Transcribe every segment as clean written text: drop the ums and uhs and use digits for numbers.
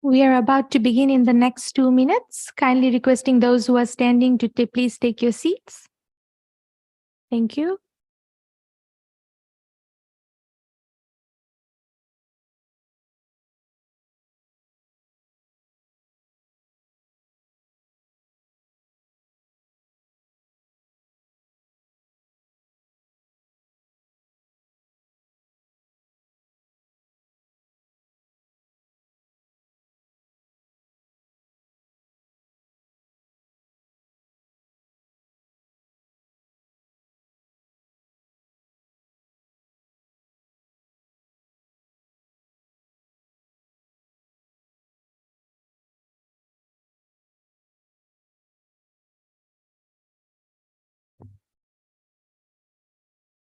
We are about to begin in the next 2 minutes. Kindly requesting those who are standing to please take your seats. Thank you.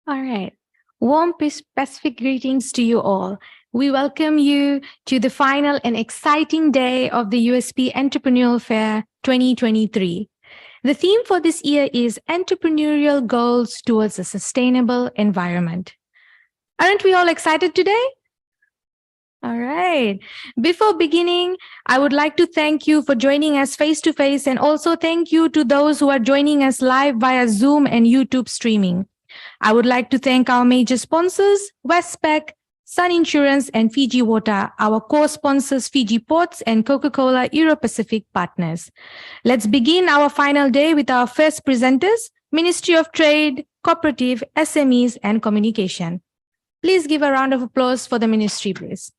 All right. Warm Pacific greetings to you all. We welcome you to the final and exciting day of the USP Entrepreneurial Fair 2023. The theme for this year is Entrepreneurial Goals Towards a Sustainable Environment. Aren't we all excited today? All right. Before beginning, I would like to thank you for joining us face-to-face, and also thank you to those who are joining us live via Zoom and YouTube streaming. I would like to thank our major sponsors, Westpac, Sun Insurance, and Fiji Water, our co-sponsors Fiji Ports and Coca-Cola Euro-Pacific partners. Let's begin our final day with our first presenters, Ministry of Trade, Cooperative, SMEs, and Communication. Please give a round of applause for the ministry, please.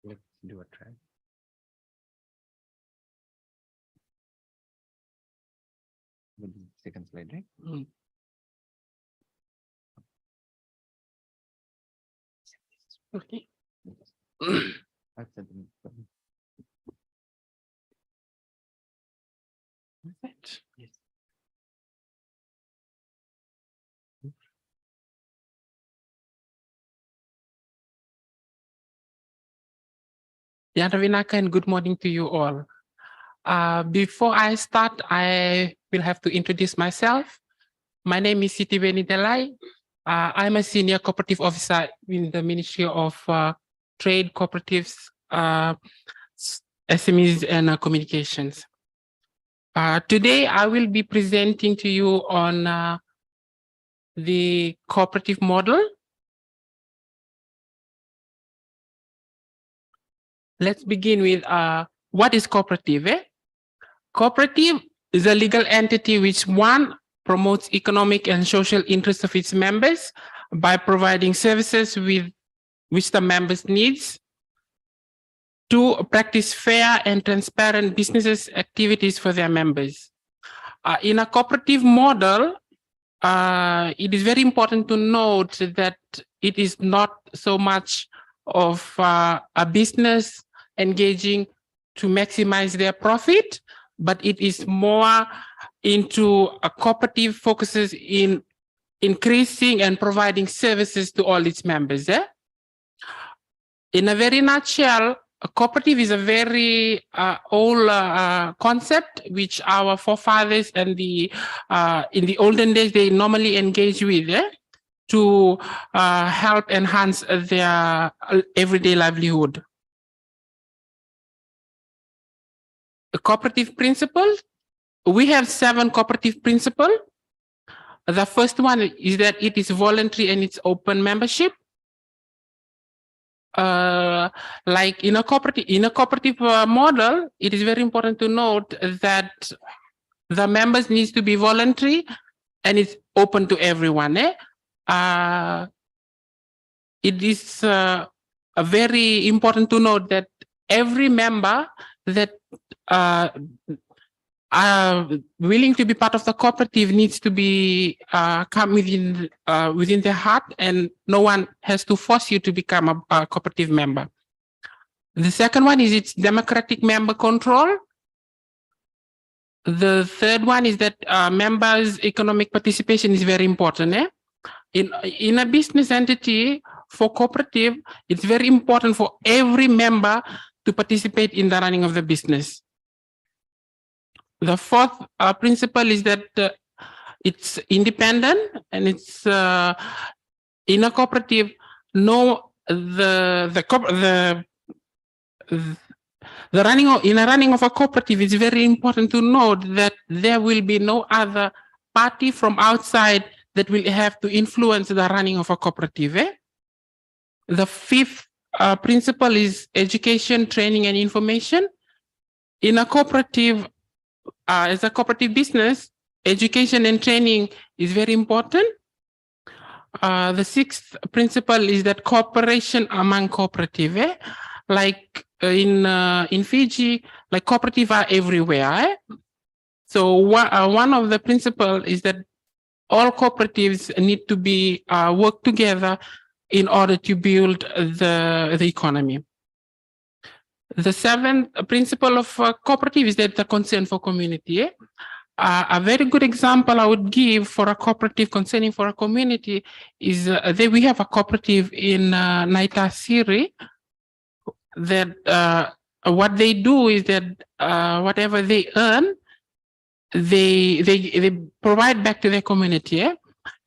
Let's do a try. Second slide, right? Okay. Yes. Yeah, Ravinaka, and good morning to you all. Before I start, I will have to introduce myself. My name is Siti Benidelai. I'm a senior cooperative officer in the Ministry of Trade, Cooperatives, SMEs, and Communications. Today, I will be presenting to you on the cooperative model. Let's begin with what is cooperative? Cooperative is a legal entity which, one, promotes economic and social interests of its members by providing services with which the members needs. Two, practice fair and transparent business activities for their members. In a cooperative model, it is very important to note that it is not so much of a business engaging to maximize their profit, but it is more into a cooperative focuses in increasing and providing services to all its members. In a very nutshell, a cooperative is a very old concept which our forefathers and in the olden days they normally engage with to help enhance their everyday livelihood. The cooperative principle, we have 7 cooperative principles. The first one is that it is voluntary and it's open membership. Like in a cooperative model, it is very important to note that the members needs to be voluntary and it's open to everyone. It is very important to note that every member that are willing to be part of the cooperative needs to be come within their heart, and no one has to force you to become a cooperative member. The second one is its democratic member control. The third one is that members' economic participation is very important. In a business entity, for cooperative, it's very important for every member to participate in the running of the business. The fourth principle is that it's independent, and it's in a cooperative. No, the running of a cooperative, it's very important to note that there will be no other party from outside that will have to influence the running of a cooperative. The fifth principle is education, training, and information. In a cooperative, as a cooperative business, education and training is very important. The sixth principle is that cooperation among cooperative. Like in Fiji, like cooperative are everywhere. So one of the principles is that all cooperatives need to be work together in order to build the economy. The seventh principle of cooperative is that the concern for community. A very good example I would give for a cooperative concerning for a community is that we have a cooperative in Naitasiri that what they do is that whatever they earn, they provide back to their community.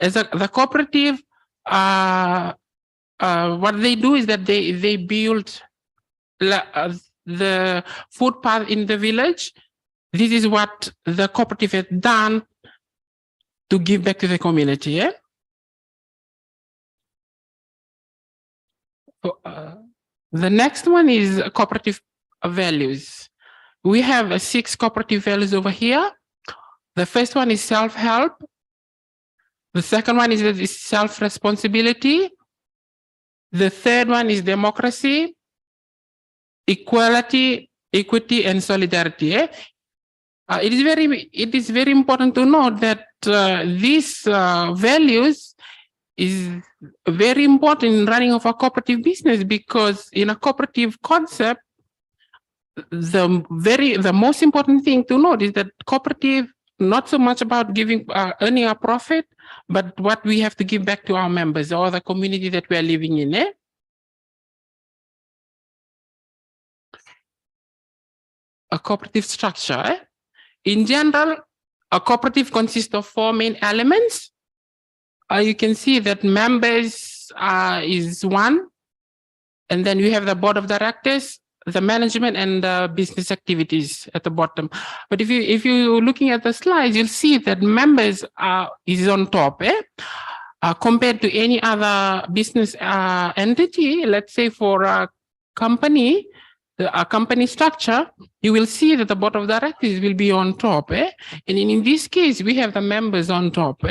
As the cooperative, what they do is that they build the footpath in the village. This is what the cooperative has done to give back to the community. So, the next one is cooperative values. We have 6 cooperative values over here. The first one is self-help. The second one is self-responsibility. The third one is democracy, equality, equity, and solidarity. It is very important to note that these values is very important in running of a cooperative business, because in a cooperative concept, the most important thing to note is that cooperative not so much about earning a profit, but what we have to give back to our members or the community that we are living in. A cooperative structure. In general, a cooperative consists of 4 main elements. You can see that members is one, and then we have the board of directors, the management, and the business activities at the bottom. But if you're looking at the slides, you'll see that members is on top. Compared to any other business entity, let's say for a company, a company structure, you will see that the board of directors will be on top. And in this case, we have the members on top.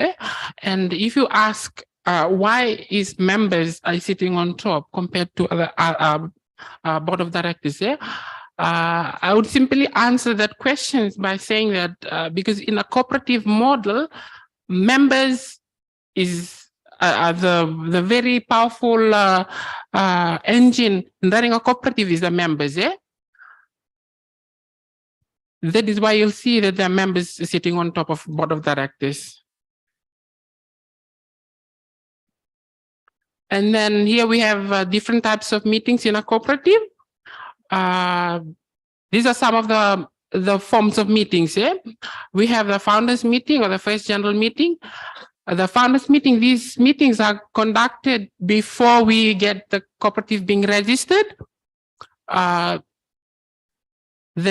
And if you ask why is members are sitting on top compared to other board of directors, I would simply answer that question by saying that because in a cooperative model, members is the very powerful engine in running a cooperative is the members. That is why you'll see that the members sitting on top of board of directors. And then here we have different types of meetings in a cooperative. These are some of the forms of meetings. We have the founders meeting or the first general meeting. The founders meeting, these meetings are conducted before we get the cooperative being registered. Then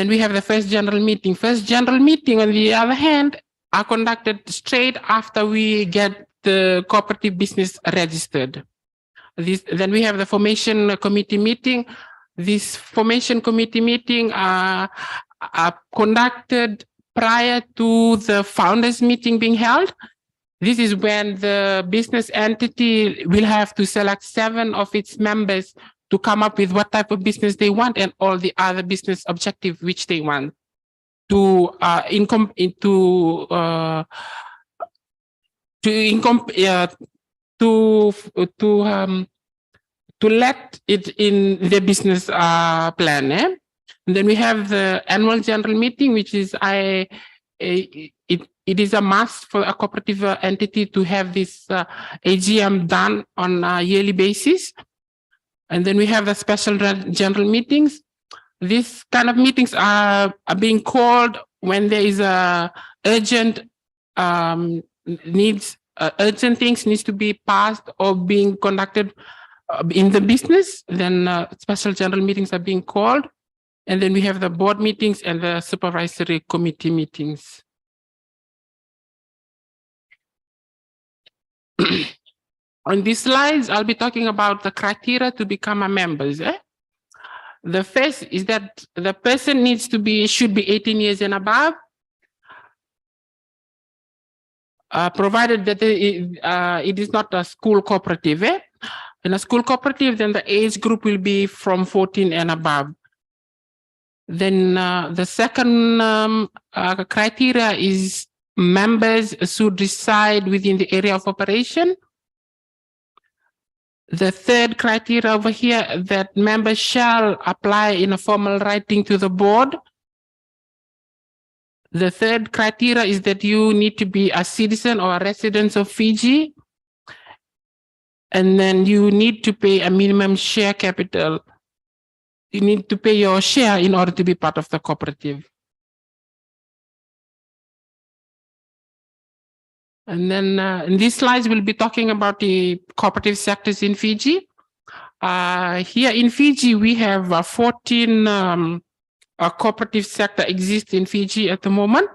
we have the first general meeting. First general meeting, on the other hand, are conducted straight after we get the cooperative business registered. Then we have the formation committee meeting. This formation committee meeting are conducted prior to the founders meeting being held. This is when the business entity will have to select 7 of its members to come up with what type of business they want and all the other business objectives which they want to let it in the business plan. And then we have the annual general meeting, which is it is a must for a cooperative entity to have this AGM done on a yearly basis. And then we have the special general meetings. These kind of meetings are being called when there is a urgent urgent things needs to be passed or being conducted in the business. Then special general meetings are being called. And then we have the board meetings and the supervisory committee meetings. On these slides, I'll be talking about the criteria to become a member. The first is that the person should be 18 years and above, provided that it is not a school cooperative. In a school cooperative, then the age group will be from 14 and above. Then the second criteria is members should reside within the area of operation. The third criteria over here, that members shall apply in a formal writing to the board. The third criteria is that you need to be a citizen or a resident of Fiji. And then you need to pay a minimum share capital. You need to pay your share in order to be part of the cooperative. And then in these slides, we'll be talking about the cooperative sectors in Fiji. Here in Fiji, we have 14 cooperative sector exists in Fiji at the moment.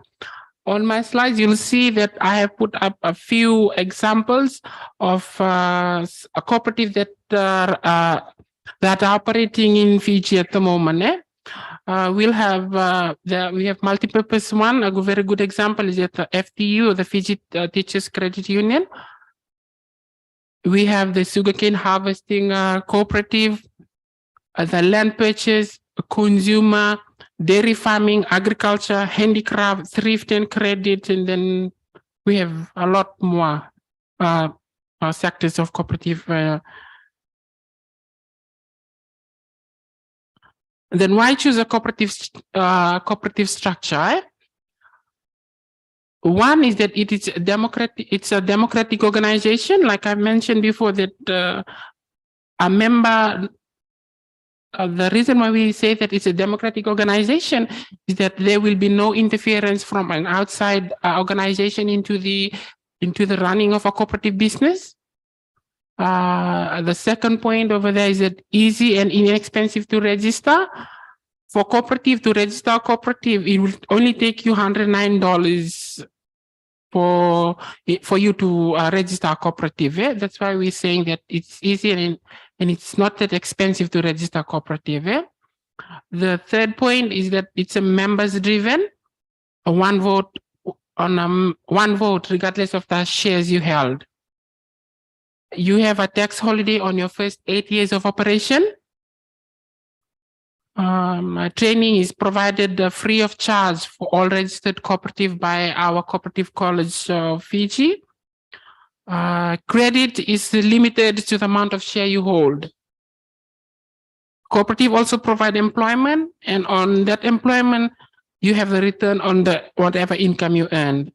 On my slides, you'll see that I have put up a few examples of a cooperative that are operating in Fiji at the moment. We have multipurpose one. A very good example is at the FTU, the Fiji Teachers Credit Union. We have the sugarcane harvesting cooperative, the land purchase, consumer, dairy farming, agriculture, handicraft, thrift and credit, and then we have a lot more sectors of cooperative. Then why choose a cooperative structure? One is that it is democratic. It's a democratic organization, like I mentioned before. That a member. The reason why we say that it's a democratic organization is that there will be no interference from an outside organization into the running of a cooperative business. The second point over there is that easy and inexpensive to register. For cooperative, to register a cooperative, it will only take you $109 for you to register a cooperative. That's why we're saying that it's easy and it's not that expensive to register a cooperative. The third point is that it's a members driven, one vote regardless of the shares you held. You have a tax holiday on your first 8 years of operation. Training is provided free of charge for all registered cooperative by our Cooperative College of Fiji. Credit is limited to the amount of share you hold. Cooperative also provide employment, and on that employment, you have the return on the whatever income you earn.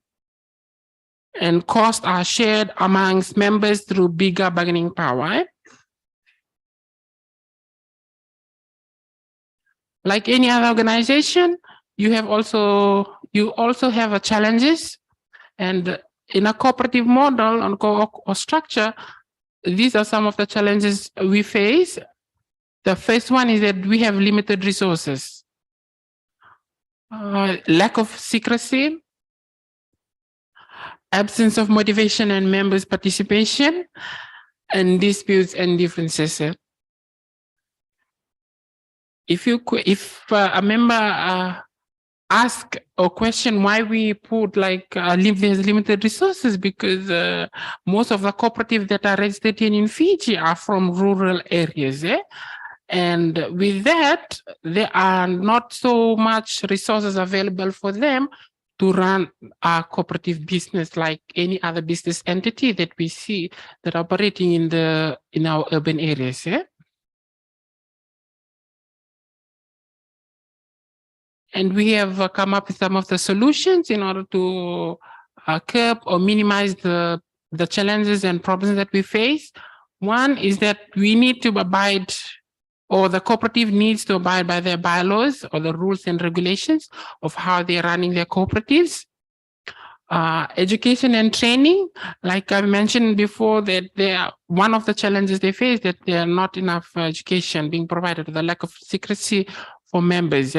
And costs are shared amongst members through bigger bargaining power. Like any other organization, you also have challenges, and in a cooperative model or structure, these are some of the challenges we face. The first one is that we have limited resources, lack of secrecy, absence of motivation and members' participation, and disputes and differences. If a member ask or question why we put there's limited resources, because most of the cooperatives that are registered in Fiji are from rural areas. And with that, there are not so much resources available for them to run a cooperative business like any other business entity that we see that are operating in our urban areas. And we have come up with some of the solutions in order to curb or minimize the challenges and problems that we face. One is that we need to abide, or the cooperative needs to abide by their bylaws or the rules and regulations of how they're running their cooperatives. Education and training, like I mentioned before, that they are one of the challenges they face, that there are not enough education being provided, the lack of secrecy for members.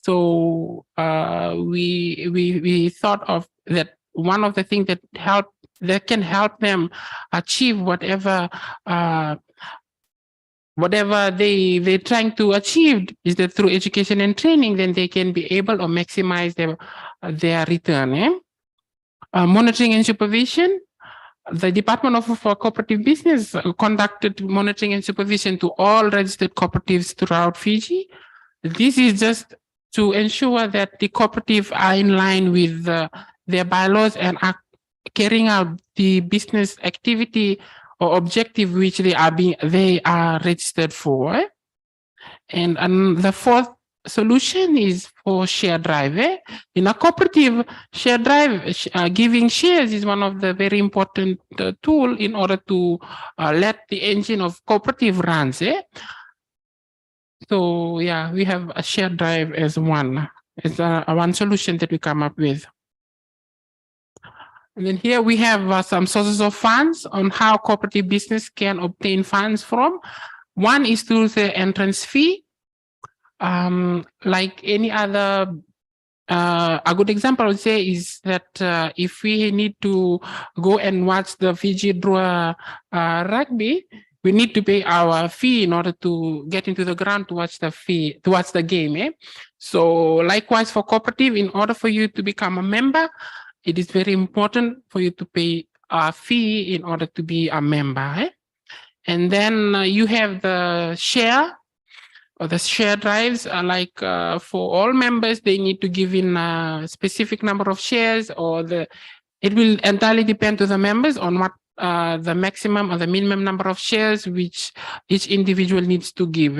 So we thought of that one of the things that can help them achieve whatever they're trying to achieve is that through education and training, then they can be able to maximize their return. Monitoring and supervision. The Department of Cooperative Business conducted monitoring and supervision to all registered cooperatives throughout Fiji. This is just to ensure that the cooperatives are in line with their bylaws and are carrying out the business activity or objective which they are registered for. And the fourth solution is for share drive. In a cooperative, share drive, giving shares is one of the very important tool in order to let the engine of cooperative runs. So yeah, we have a share drive as one solution that we come up with. And then here we have some sources of funds on how cooperative business can obtain funds from. One is through the entrance fee. Like any other, a good example I would say is that if we need to go and watch the Fiji draw rugby, we need to pay our fee in order to get into the ground to watch the game. So likewise for cooperative, in order for you to become a member, it is very important for you to pay a fee in order to be a member. And then you have the share, or the share drives are like for all members, they need to give in a specific number of shares, or it will entirely depend to the members on what the maximum or the minimum number of shares which each individual needs to give.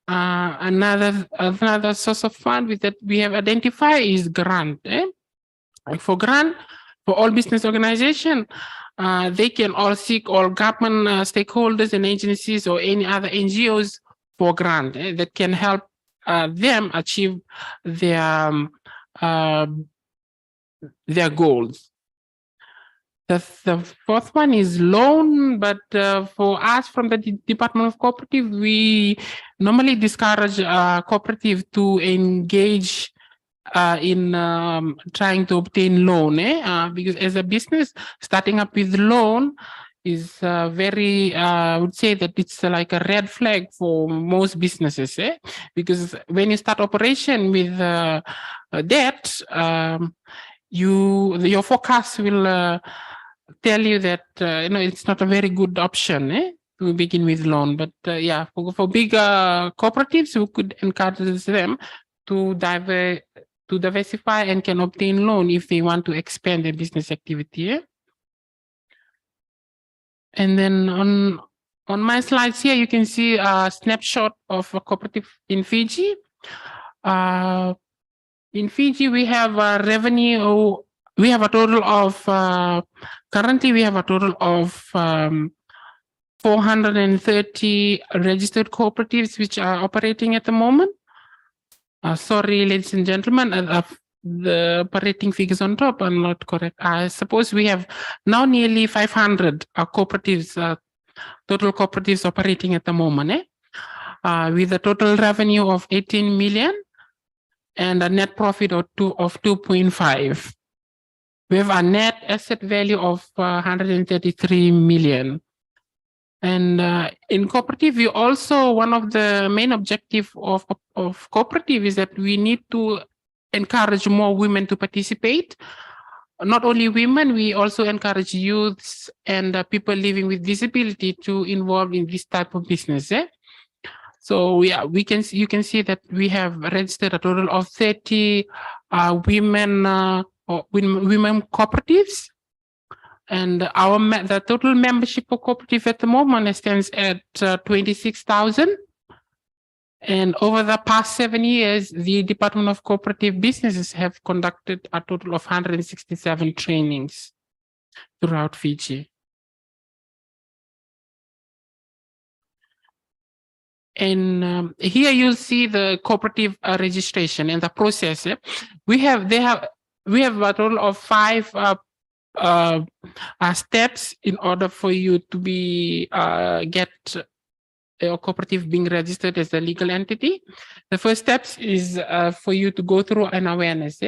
Another source of fund that we have identified is grant. For grant, for all business organization, they can all seek all government stakeholders and agencies or any other NGOs for grant that can help them achieve their goals. The fourth one is loan, but for us from the Department of Cooperative, we normally discourage cooperative to engage in trying to obtain loan, because as a business, starting up with loan is very, I would say that it's like a red flag for most businesses, because when you start operation with debt, your forecast will tell you that it's not a very good option to begin with loan. But yeah, for bigger cooperatives, we could encourage them to diversify and can obtain loan if they want to expand their business activity. And then on my slides here, you can see a snapshot of a cooperative in Fiji. In Fiji, we have a revenue. We have a total of currently we have a total of 430 registered cooperatives which are operating at the moment. Sorry, ladies and gentlemen, the operating figures on top are not correct. I suppose we have now nearly 500 cooperatives, total cooperatives operating at the moment, with a total revenue of 18 million and a net profit of 2.5. We have a net asset value of 133 million. And in cooperative, we also, one of the main objectives of cooperative is that we need to encourage more women to participate. Not only women, we also encourage youths and people living with disability to involve in this type of business. So yeah, you can see that we have registered a total of 30 women cooperatives. And the total membership of cooperative at the moment stands at 26,000. And over the past 7 years, the Department of Cooperative Businesses have conducted a total of 167 trainings throughout Fiji. And here you'll see the cooperative registration and the process. We have a total of 5 steps in order for you to be get a cooperative being registered as a legal entity. The first steps is for you to go through an awareness.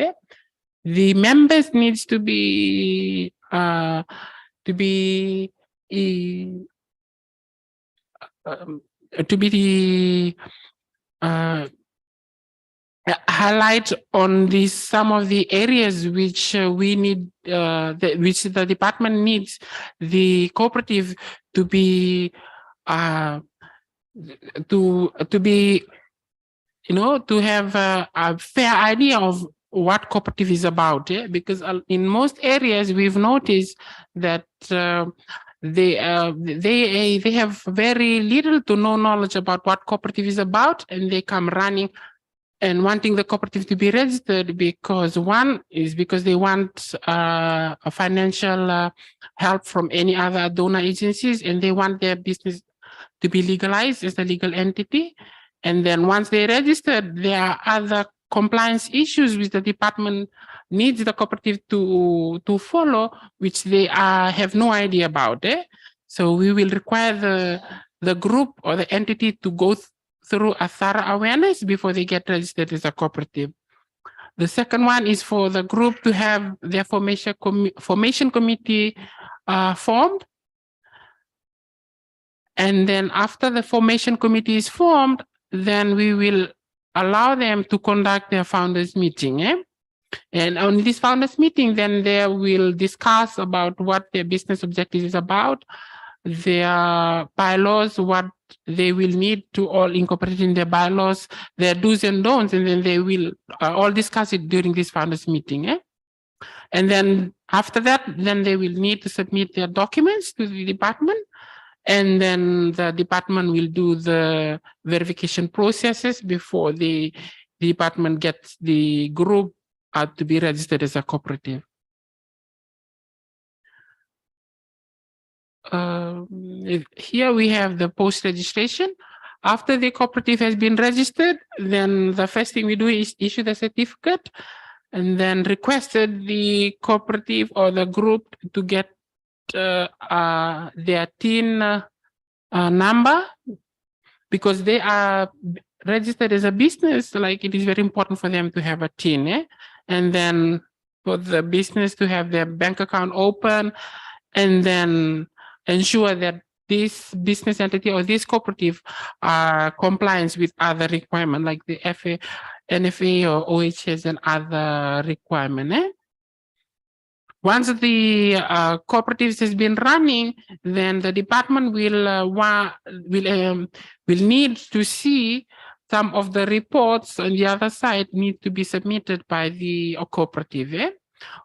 The members needs to be uh, to be to be the highlight on some of the areas which we need, which the department needs the cooperative to be to be, to have a fair idea of what cooperative is about. Because in most areas we've noticed that they have very little to no knowledge about what cooperative is about, and they come running and wanting the cooperative to be registered because they want a financial help from any other donor agencies, and they want their business to be legalized as a legal entity. And then once they're registered, there are other compliance issues which the department needs the cooperative to follow, which they have no idea about. So we will require the group or the entity to go through a thorough awareness before they get registered as a cooperative. The second one is for the group to have their formation committee formed. And then after the formation committee is formed, then we will allow them to conduct their founders meeting. And on this founders meeting, then they will discuss about what their business objective is about, their bylaws, what they will need to all incorporate in their bylaws, their do's and don'ts, and then they will all discuss it during this founders meeting. And then after that, then they will need to submit their documents to the department, and then the department will do the verification processes before the department gets the group to be registered as a cooperative. Here we have the post-registration. After the cooperative has been registered, then the first thing we do is issue the certificate, and then requested the cooperative or the group to get their TIN number, because they are registered as a business. Like, it is very important for them to have a TIN, and then for the business to have their bank account open, and then ensure that this business entity or this cooperative compliance with other requirements like the NFA or OHS and other requirements. Once the cooperatives has been running, then the department will need to see some of the reports on the other side need to be submitted by the cooperative.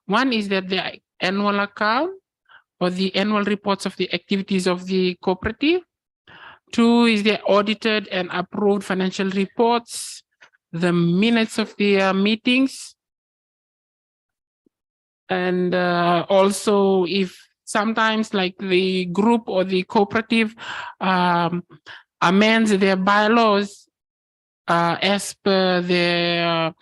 One is that the annual account or the annual reports of the activities of the cooperative. 2 is the audited and approved financial reports, the minutes of the meetings, and also if sometimes like the group or the cooperative amends their bylaws as per their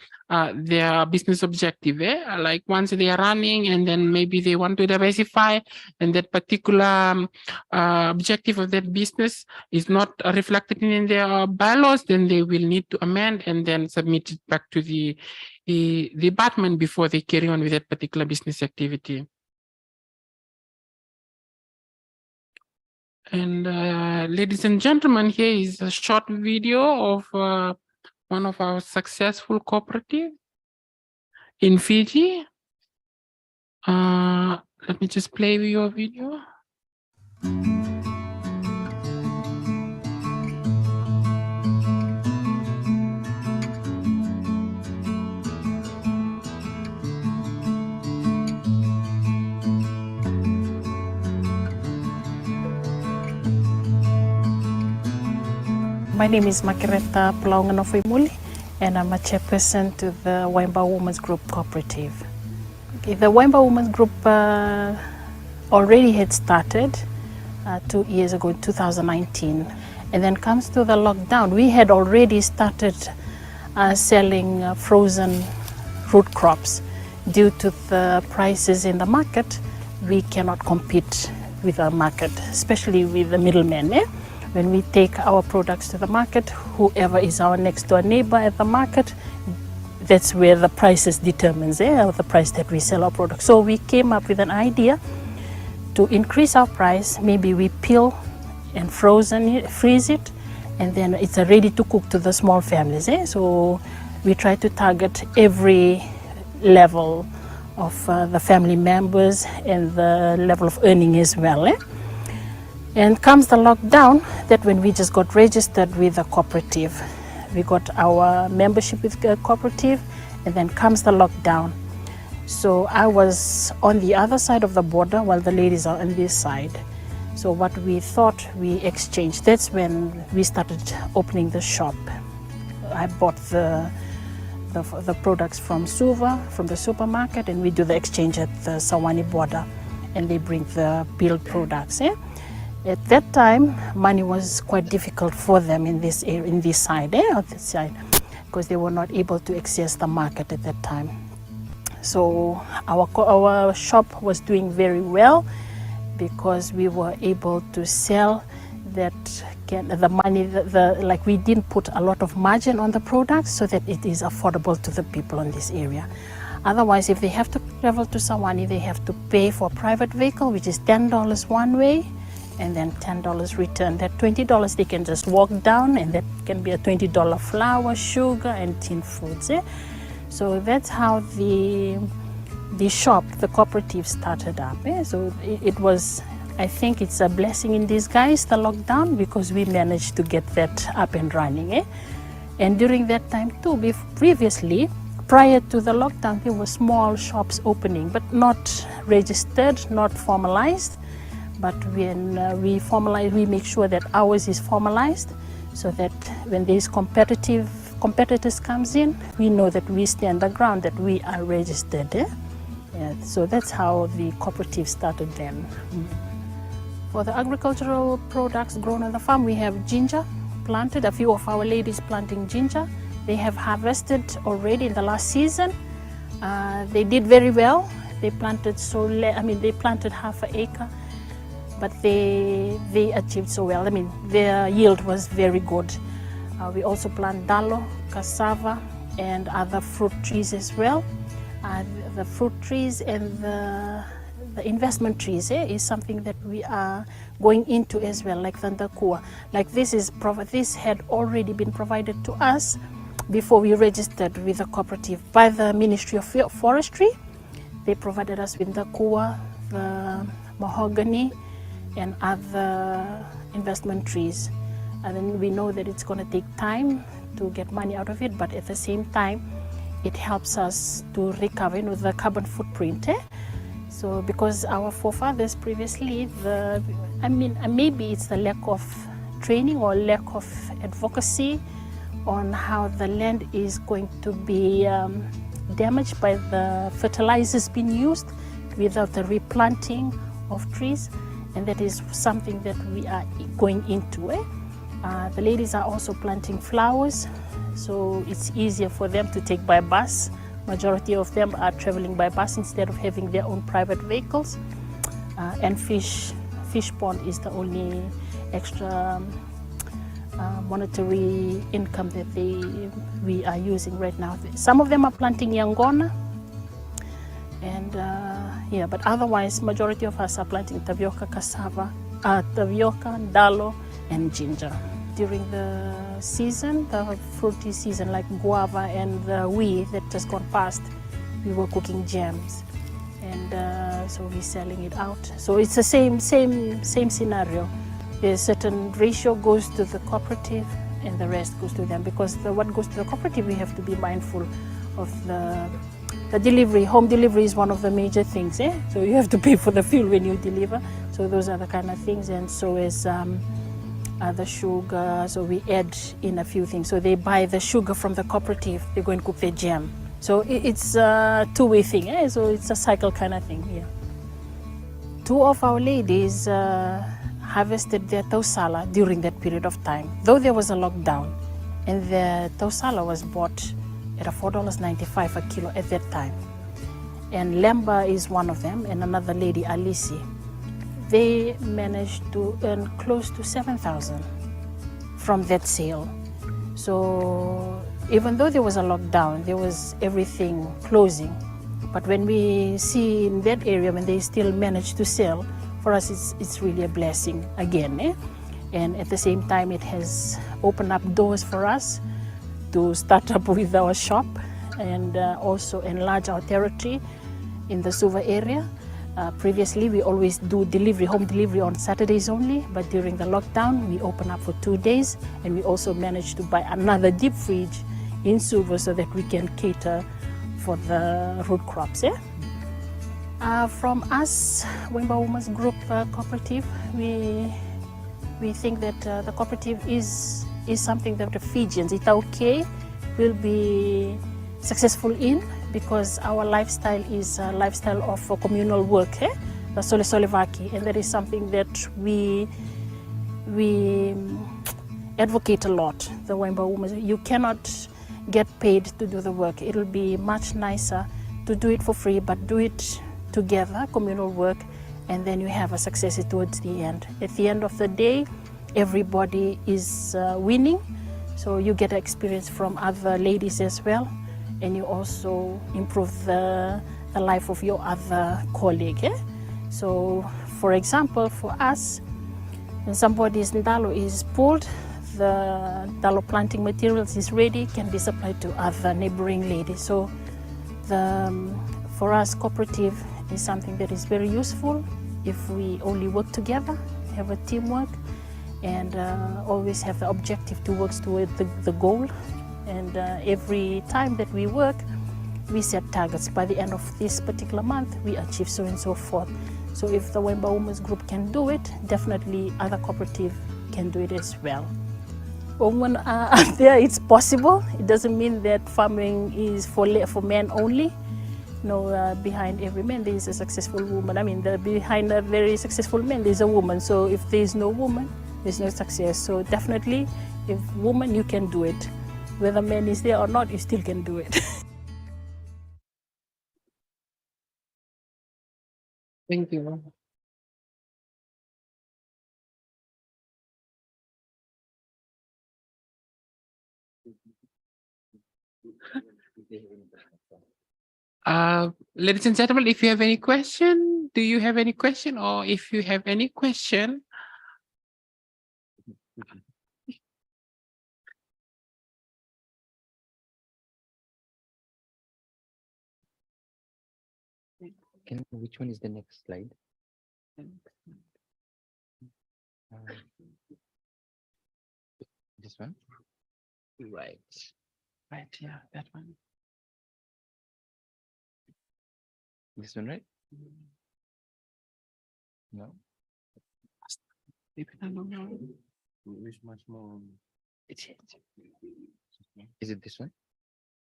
business objective. Like once they are running and then maybe they want to diversify, and that particular objective of that business is not reflected in their bylaws, then they will need to amend and then submit it back to the department before they carry on with that particular business activity. And ladies and gentlemen, here is a short video of one of our successful cooperative in Fiji. Let me just play your video. My name is Makireta Pulaunganofoimuli, and I'm a chairperson to the Waimba Women's Group Cooperative. Okay, the Waimba Women's Group already had started 2 years ago in 2019, and then comes to the lockdown. We had already started selling frozen root crops. Due to the prices in the market, we cannot compete with our market, especially with the middlemen. When we take our products to the market, whoever is our next door neighbor at the market, that's where the prices determines the price that we sell our products. So we came up with an idea to increase our price. Maybe we peel and freeze it, and then it's ready to cook to the small families. So we try to target every level of the family members and the level of earning as well. And comes the lockdown, that when we just got registered with the cooperative, we got our membership with the cooperative, and then comes the lockdown. So I was on the other side of the border while the ladies are on this side. So what we thought, we exchanged. That's when we started opening the shop. I bought the products from Suva, from the supermarket, and we do the exchange at the Sawani border, and they bring the peeled products. At that time, money was quite difficult for them in this side, on this side, because they were not able to access the market at that time. So our shop was doing very well because we were able to sell that the money, like we didn't put a lot of margin on the products so that it is affordable to the people in this area. Otherwise, if they have to travel to Sawani, they have to pay for a private vehicle, which is $10 one way, and then $10 return. That $20 they can just walk down, and that can be a $20 flour, sugar, and tin foods. So that's how the shop, the cooperative, started up. So it was, I think it's a blessing in disguise, the lockdown, because we managed to get that up and running. And during that time too, previously, prior to the lockdown, there were small shops opening, but not registered, not formalized. But when we formalize, we make sure that ours is formalized, so that when these competitors comes in, we know that we stand the ground, that we are registered. So that's how the cooperative started then. For the agricultural products grown on the farm, we have ginger planted. A few of our ladies planting ginger. They have harvested already in the last season. They did very well. They planted they planted half an acre. But they achieved so well. Their yield was very good. We also plant dalo, cassava, and other fruit trees as well. The fruit trees and the investment trees is something that we are going into as well, like the ndakua. Like this had already been provided to us before we registered with the cooperative by the Ministry of Forestry. They provided us with ndakua, the mahogany, and other investment trees. And then we know that it's going to take time to get money out of it, but at the same time, it helps us to recover the carbon footprint. So because our forefathers previously, maybe it's the lack of training or lack of advocacy on how the land is going to be damaged by the fertilizers being used without the replanting of trees. And that is something that we are going into. The ladies are also planting flowers, so it's easier for them to take by bus. Majority of them are traveling by bus instead of having their own private vehicles. And fish pond is the only extra monetary income that we are using right now. Some of them are planting yangona, and but otherwise, majority of us are planting tapioca, cassava, tapioca, dalo, and ginger. During the season, the fruity season, like guava and the wheat that just got past, we were cooking jams, and so we're selling it out. So it's the same scenario. A certain ratio goes to the cooperative, and the rest goes to them, because what goes to the cooperative, we have to be mindful of the delivery. Home delivery is one of the major things. So you have to pay for the fuel when you deliver. So those are the kind of things, and so is the sugar, so we add in a few things. So they buy the sugar from the cooperative, they go and cook their jam. So it's a two-way thing, so it's a cycle kind of thing. Yeah. Two of our ladies harvested their tausala during that period of time, though there was a lockdown, and the tausala was bought at $4.95 a kilo at that time. And Lemba is one of them, and another lady, Alisi. They managed to earn close to 7,000 from that sale. So even though there was a lockdown, there was everything closing. But when we see in that area, when they still manage to sell, for us it's really a blessing again. And at the same time, it has opened up doors for us to start up with our shop and also enlarge our territory in the Suva area. Previously, we always do delivery, home delivery on Saturdays only, but during the lockdown, we open up for 2 days, and we also managed to buy another deep fridge in Suva so that we can cater for the root crops. From us, Wemba Women's Group Cooperative, we think that the cooperative is something that the Fijians, Itauke, will be successful in, because our lifestyle is a lifestyle of communal work, the Sole Solevaki, and that is something that we advocate a lot, the Wemba women. You cannot get paid to do the work. It'll be much nicer to do it for free, but do it together, communal work, and then you have a success towards the end. At the end of the day, everybody is winning, so you get experience from other ladies as well, and you also improve the life of your other colleague. So, for example, for us, when somebody's ndalo is pulled, the ndalo planting materials is ready, can be supplied to other neighboring ladies. So, for us, cooperative is something that is very useful if we only work together, have a teamwork, and always have the objective to work toward the goal. And every time that we work, we set targets. By the end of this particular month, we achieve so and so forth. So if the Wemba Women's Group can do it, definitely other cooperative can do it as well. Women out there, it's possible. It doesn't mean that farming is for men only. No, behind every man there is a successful woman. I mean, behind a very successful man there is a woman. So if there is no woman, there's no success. So definitely, if woman, you can do it. Whether man is there or not, you still can do it. Thank you. Ladies and gentlemen, if you have any question, do you have any question? Or if you have any question, Which one is the next slide? This one? right, right, yeah, that one. This one, right? No. Wish much more. Is it this one?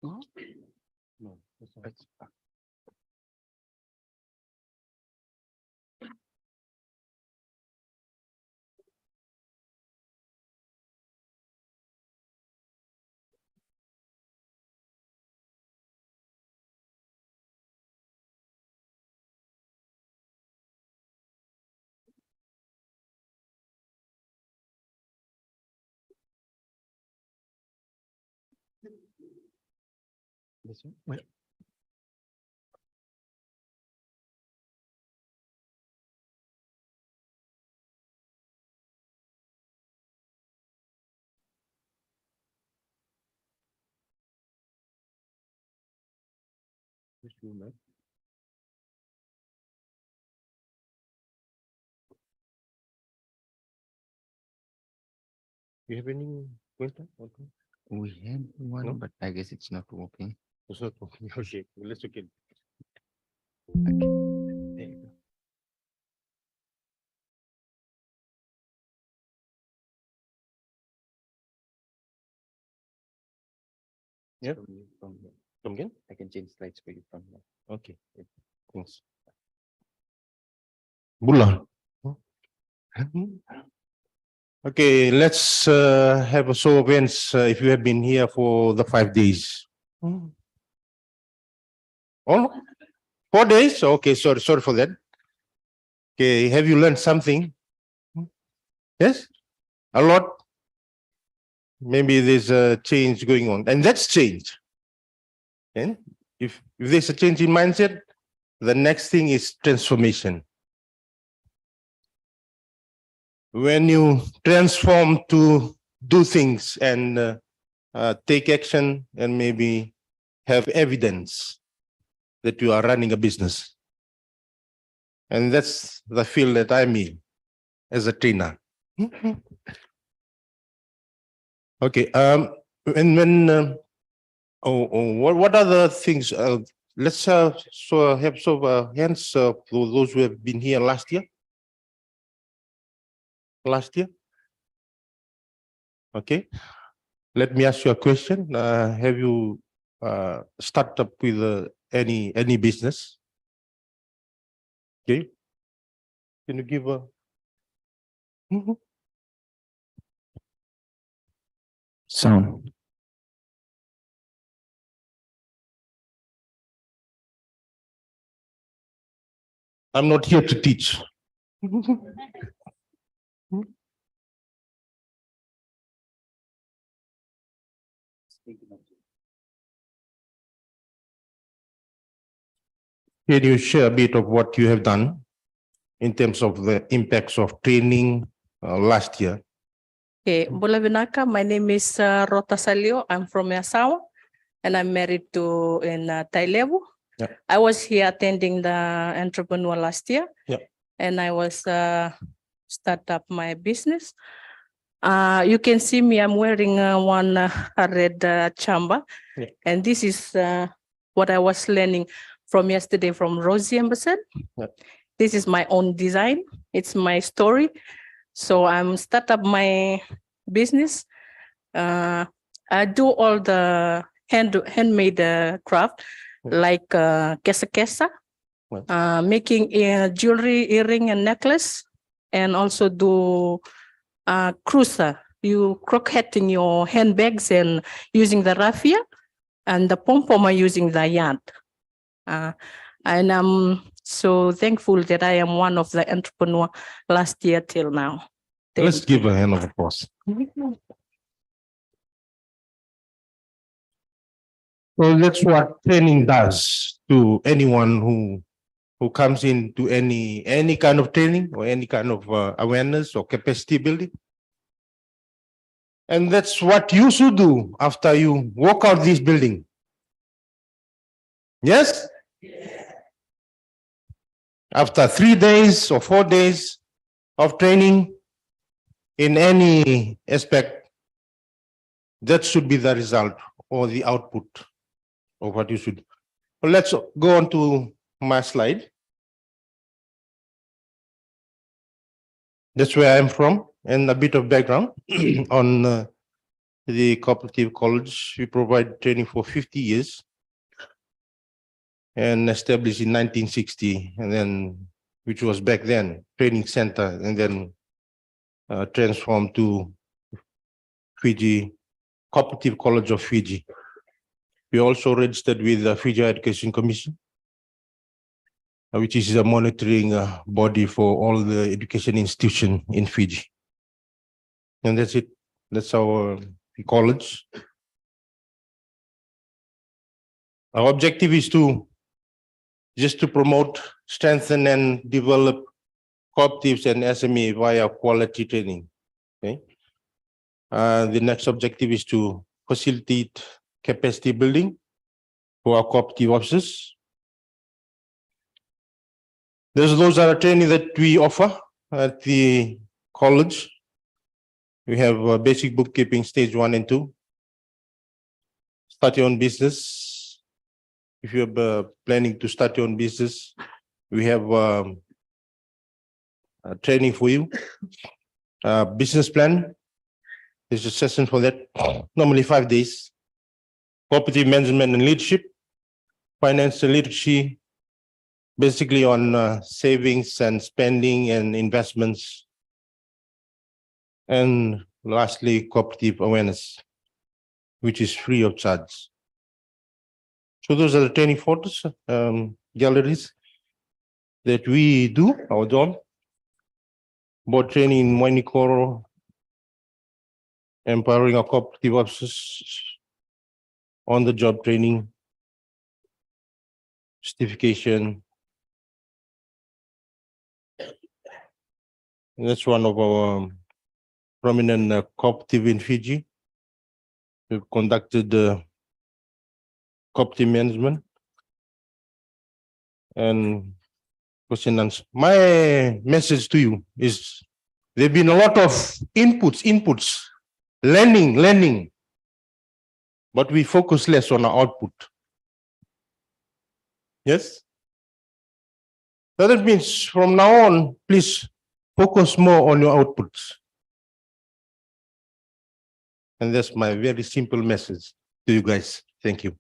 No? No. This one? Wait. Which one, right? You have any question? Okay. We had one, No? but I guess it's not working. It's not working. Okay, let's look it. Okay. There you go. Yeah. From again? I can change slides for you from here. Okay. Thanks. Bulan. Okay, let's have a show of hands if you have been here for the 5 days. All 4 days? Okay, sorry for that. Okay, have you learned something? Yes? A lot? Maybe there's a change going on, and that's change. And if there's a change in mindset, the next thing is transformation. When you transform to do things and take action and maybe have evidence that you are running a business. And that's the field that I'm in as a trainer. Okay. What are the things? Let's have hands for those who have been here last year. Last year. Okay. Let me ask you a question. Have you started up with any business? Okay. Can you give a? Sound. I'm not here to teach. Can you share a bit of what you have done in terms of the impacts of training last year? Okay, Bola Vinaka, my name is Rota Salio. I'm from Yasawa and I'm married to in Tailevu. Yeah. I was here attending the entrepreneur last year. Yeah. And I was start up my business. You can see me, I'm wearing one red chamba. Yeah. And this is what I was learning from yesterday from Rosie Embassy. Yeah. This is my own design. It's my story. So I'm start up my business. I do all the handmade craft, like kesa, making jewelry, earring, and necklace, and also do cruiser. You croquetting your handbags and using the raffia, and the pom-pom are using the yarn. And I'm so thankful that I am one of the entrepreneur last year till now. Let's give a hand of applause. So that's what training does to anyone who comes into any kind of training or any kind of awareness or capacity building. And that's what you should do after you walk out this building. Yes? After 3 days or 4 days of training in any aspect, that should be the result or the output of what you should. Well, let's go on to my slide. That's where I'm from, and a bit of background on the cooperative college. We provide training for 50 years and established in 1960, and then, which was back then, training center, and then transformed to Fiji, Cooperative College of Fiji. We also registered with the Fiji Education Commission, which is a monitoring body for all the education institutions in Fiji. And that's it. That's our college. Our objective is to promote, strengthen, and develop cooperatives and SME via quality training. Okay. The next objective is to facilitate capacity building for our cooperative officers. Those are the training that we offer at the college. We have basic bookkeeping stage 1 and 2. Start your own business. If you're planning to start your own business, we have training for you. Business plan. There's a session for that. Normally 5 days. cooperative management and leadership, financial literacy, basically on savings and spending and investments. And lastly, cooperative awareness, which is free of charge. So those are the training photos, galleries that we do, our job. Board training in Moinikoro, empowering our cooperative officers, on the job training, certification. And that's one of our prominent cooperative in Fiji. We've conducted cooperative management and question and answer. My message to you is there have been a lot of inputs, learning, but we focus less on our output. Yes? So that means from now on, please focus more on your outputs. And that's my very simple message to you guys. Thank you.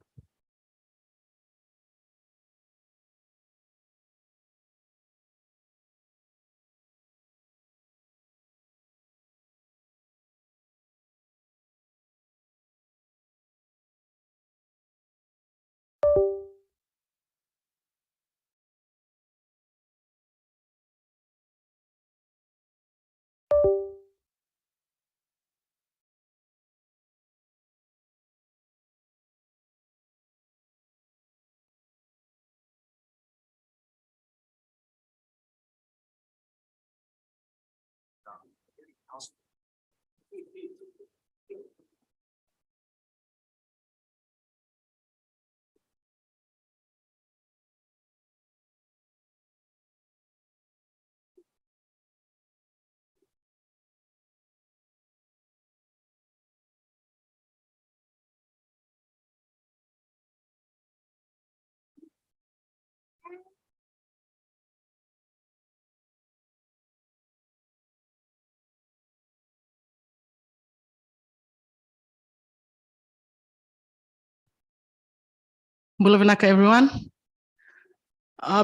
Bulavinaka, everyone.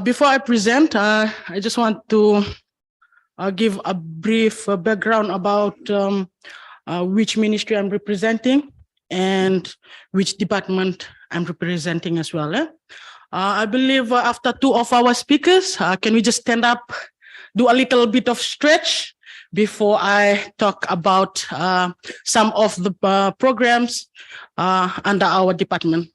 Before I present, I just want to give a brief background about which ministry I'm representing and which department I'm representing as well. I believe after two of our speakers, can we just stand up, do a little bit of stretch before I talk about some of the programs under our department.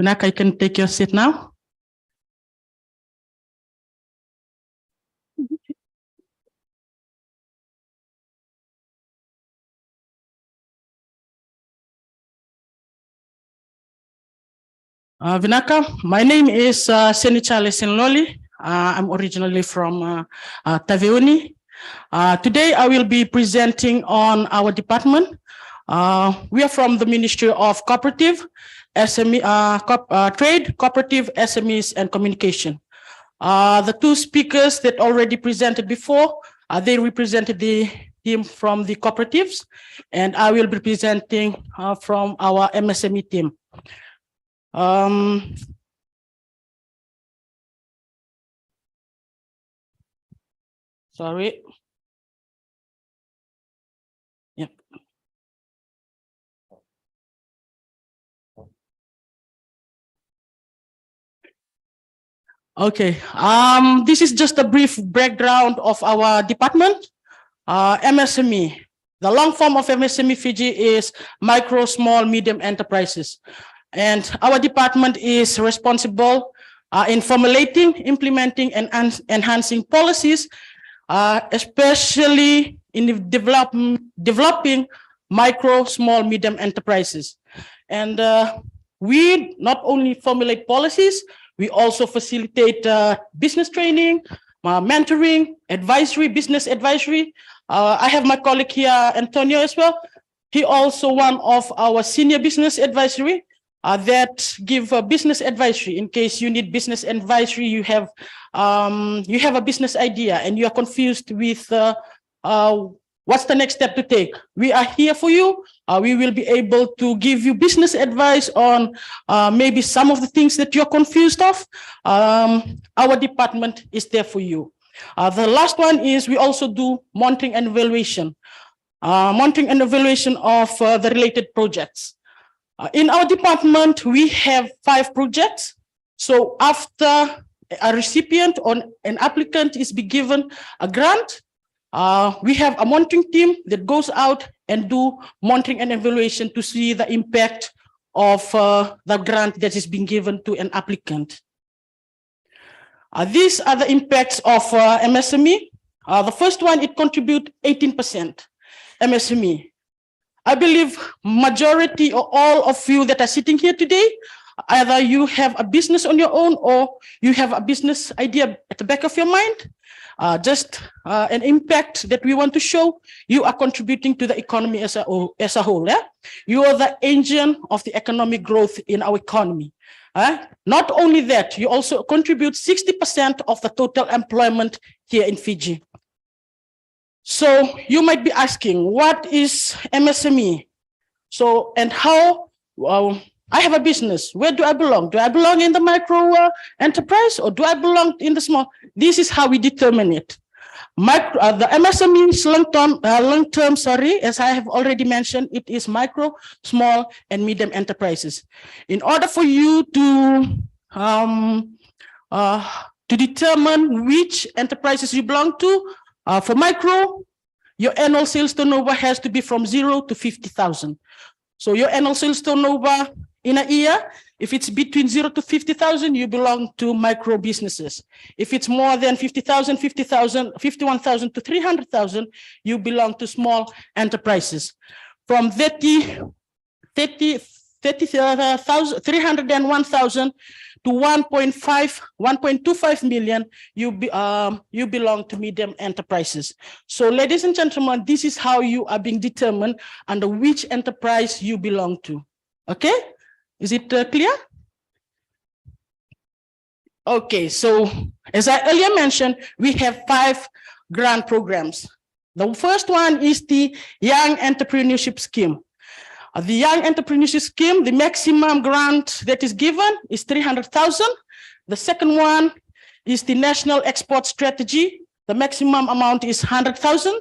Vinaka, you can take your seat now. Vinaka, my name is Senichale Sinloli. I'm originally from Taveuni. Today I will be presenting on our department. We are from the Ministry of Cooperative, SME, Trade, Cooperative, SMEs, and Communication. The two speakers that already presented before, they represented the team from the cooperatives, and I will be presenting from our MSME team. Sorry. Yep. Okay. This is just a brief background of our department. MSME. The long form of MSME Fiji is micro, small, medium enterprises. And our department is responsible in formulating, implementing, and enhancing policies, especially in developing micro, small, medium enterprises. And we not only formulate policies, we also facilitate business training, mentoring, advisory, business advisory. I have my colleague here, Antonio, as well. He also one of our senior business advisory. that give business advisory. In case you need business advisory, you have a business idea and you are confused with what's the next step to take. We are here for you. We will be able to give you business advice on maybe some of the things that you're confused of. Our department is there for you. The last one is we also do monitoring and evaluation. Monitoring and evaluation of the related projects. In our department, we have 5 projects. So after a recipient or an applicant is be given a grant, we have a monitoring team that goes out and do monitoring and evaluation to see the impact of the grant that is being given to an applicant. These are the impacts of MSME. The first one, it contributes 18% MSME. I believe majority or all of you that are sitting here today, either you have a business on your own or you have a business idea at the back of your mind. Just an impact that we want to show, you are contributing to the economy as a whole. Yeah? You are the engine of the economic growth in our economy. Not only that, you also contribute 60% of the total employment here in Fiji. So you might be asking, what is MSME? So, and how, I have a business, where do I belong? Do I belong in the micro enterprise or do I belong in the small? This is how we determine it. The MSME is long-term, as I have already mentioned, it is micro, small, and medium enterprises. In order for you to determine which enterprises you belong to, for micro, your annual sales turnover has to be from 0 to 50,000. So your annual sales turnover in a year, if it's between 0 to 50,000, you belong to micro businesses. If it's more than 50,000, 51,000 to 300,000, you belong to small enterprises. From 301,000 to 1.25 million, you belong to medium enterprises. So ladies and gentlemen, this is how you are being determined under which enterprise you belong to. Okay, is it clear? Okay, so as I earlier mentioned, we have 5 grant programs. The first one is the Young Entrepreneurship Scheme. The Young Entrepreneurship Scheme, the maximum grant that is given is 300,000. The second one is the National Export Strategy. The maximum amount is 100,000.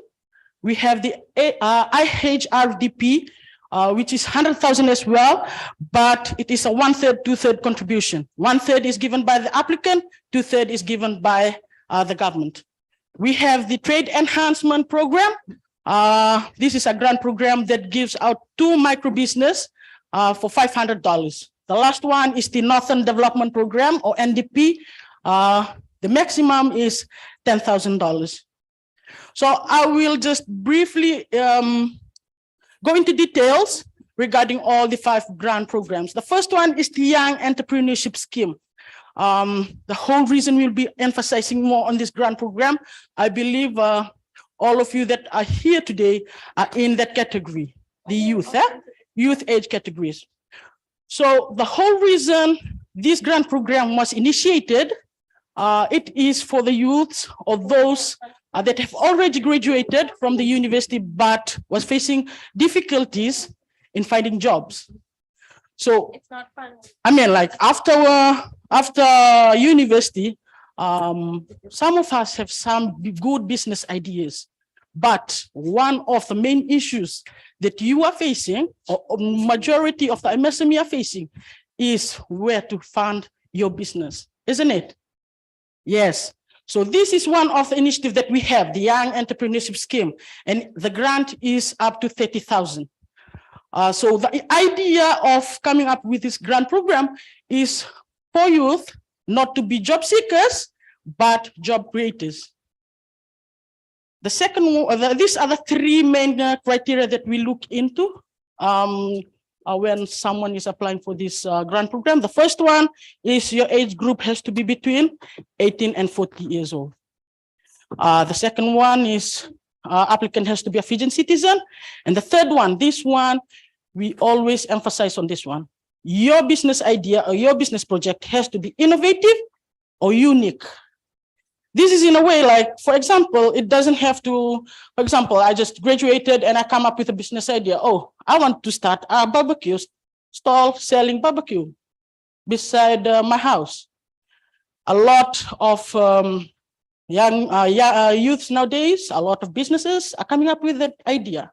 We have the IHRDP, which is 100,000 as well, but it is a 1/3, 2/3 contribution. 1/3 is given by the applicant, 2/3 is given by the government. We have the Trade Enhancement Program. This is a grant program that gives out to micro business for $500. The last one is the Northern Development Program, or NDP. The maximum is $10,000. So I will just briefly go into details regarding all the 5 grant programs. The first one is the Young Entrepreneurship Scheme. The whole reason we'll be emphasizing more on this grant program, I believe all of you that are here today are in that category, the youth, youth age categories. So the whole reason this grant program was initiated, it is for the youths or those that have already graduated from the university but was facing difficulties in finding jobs. So it's not fun. I mean, like after university, some of us have some good business ideas, but one of the main issues that you are facing, or majority of the MSME are facing, is where to fund your business, isn't it? Yes. So this is one of the initiatives that we have, the Young Entrepreneurship Scheme, and the grant is up to 30,000. So the idea of coming up with this grant program is for youth not to be job seekers, but job creators. The second one, these are the 3 main criteria that we look into when someone is applying for this grant program. The first one is your age group has to be between 18 and 40 years old. The second one is applicant has to be a Fijian citizen. And the third one, this one, we always emphasize on this one. your business idea or your business project has to be innovative or unique. This is in a way like, for example, it doesn't have to, for example, I just graduated and I come up with a business idea. Oh, I want to start a barbecue stall selling barbecue beside my house. A lot of young youths nowadays, a lot of businesses are coming up with that idea.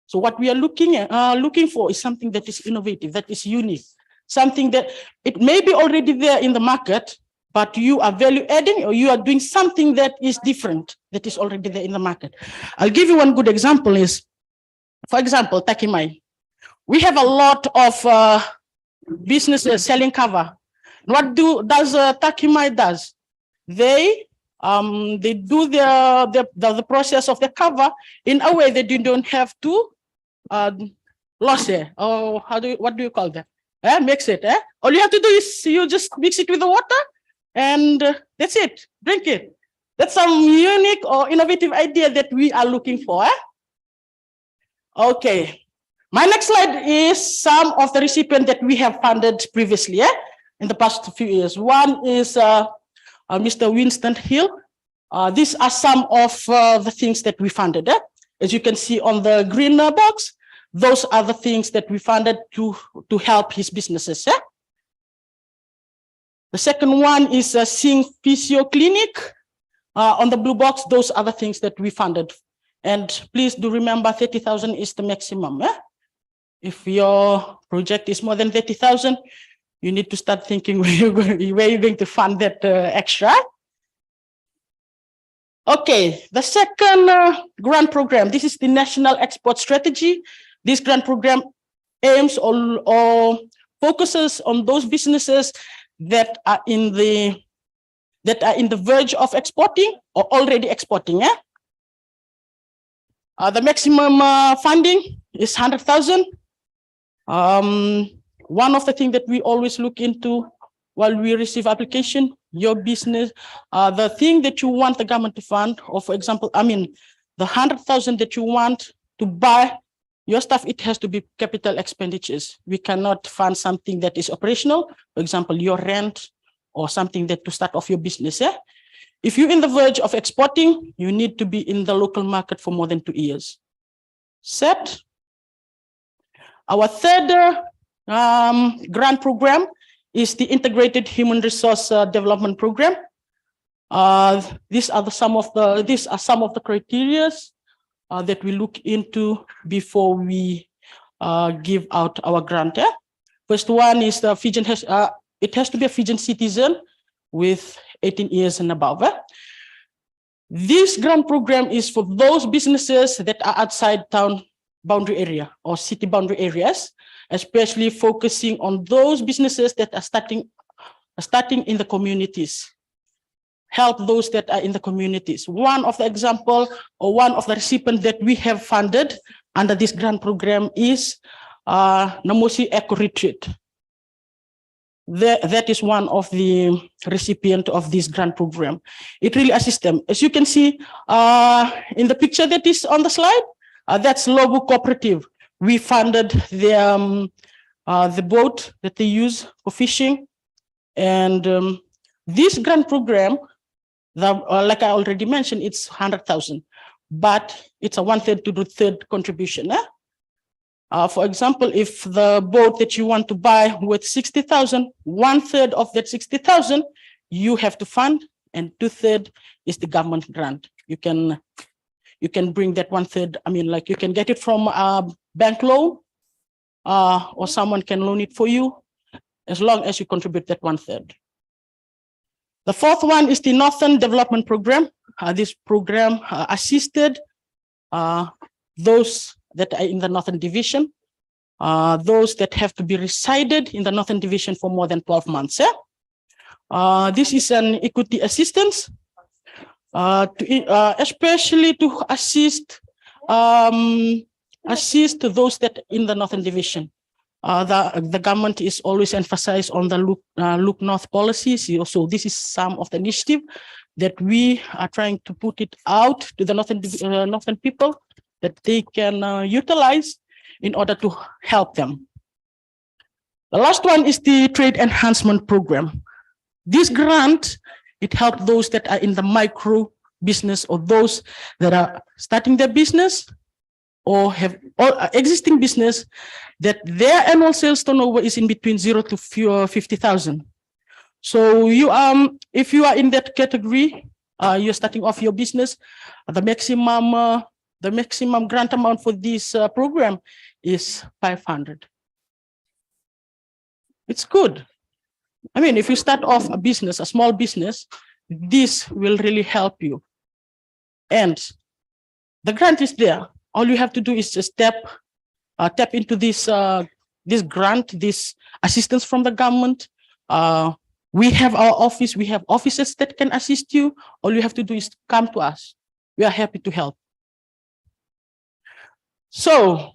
So what we are looking for is something that is innovative, that is unique, something that it may be already there in the market, but you are value adding or you are doing something that is different, that is already there in the market. I'll give you one good example is, for example, Takimai. We have a lot of businesses selling cover. What does Takimai does? They do the process of the cover in a way that you don't have to loss it, or what do you call that? Mix it. All you have to do is you just mix it with the water and that's it. Drink it. That's some unique or innovative idea that we are looking for. Okay. My next slide is some of the recipients that we have funded previously in the past few years. One is Mr. Winston Hill. These are some of the things that we funded. As you can see on the green box, those are the things that we funded to help his businesses. The second one is Sing Physio Clinic. On the blue box, those are the things that we funded. And please do remember 30,000 is the maximum. If your project is more than 30,000, you need to start thinking where you're going to fund that extra. Okay, the second grant program, this is the National Export Strategy. This grant program aims or focuses on those businesses that are in the verge of exporting or already exporting. The maximum funding is 100,000. One of the things that we always look into while we receive application, your business, the thing that you want the government to fund, or for example, the 100,000 that you want to buy your stuff, it has to be capital expenditures. We cannot fund something that is operational, for example, your rent or something that to start off your business. If you're in the verge of exporting, you need to be in the local market for more than 2 years. Set. Our third grant program is the Integrated Human Resource Development Program. These are some of the criteria that we look into before we give out our grant. First one is the Fijian it has to be a Fijian citizen with 18 years and above. This grant program is for those businesses that are outside town boundary area or city boundary areas, especially focusing on those businesses that are starting in the communities. Help those that are in the communities. One of the example or one of the recipients that we have funded under this grant program is Namosi Eco Retreat. That is one of the recipients of this grant program. It really assists them. As you can see in the picture that is on the slide, that's Lobu Cooperative. We funded the boat that they use for fishing. And this grant program, like I already mentioned, it's 100,000, but it's a 1/3 to 2/3 contribution. For example, if the boat that you want to buy with 60,000, 1/3 of that 60,000, you have to fund, and 2/3 is the government grant. You can bring that 1/3. Like you can get it from a bank loan, or someone can loan it for you, as long as you contribute that 1/3. The fourth one is the Northern Development Program. This program assisted those that are in the Northern Division, those that have to be resided in the Northern Division for more than 12 months. This is an equity assistance, especially to assist those that in the Northern Division. The government is always emphasized on the look north policies. So this is some of the initiative that we are trying to put it out to the northern people that they can utilize in order to help them. The last one is the Trade Enhancement Program. This grant, it helps those that are in the micro business or those that are starting their business or have existing business that their annual sales turnover is in between 0 to 50,000. So you if you are in that category, you're starting off your business, the maximum grant amount for this program is 500. It's good. I mean, if you start off a business, a small business, this will really help you. And the grant is there. All you have to do is just tap into this grant, this assistance from the government. We have our office. We have offices that can assist you. All you have to do is come to us. We are happy to help. So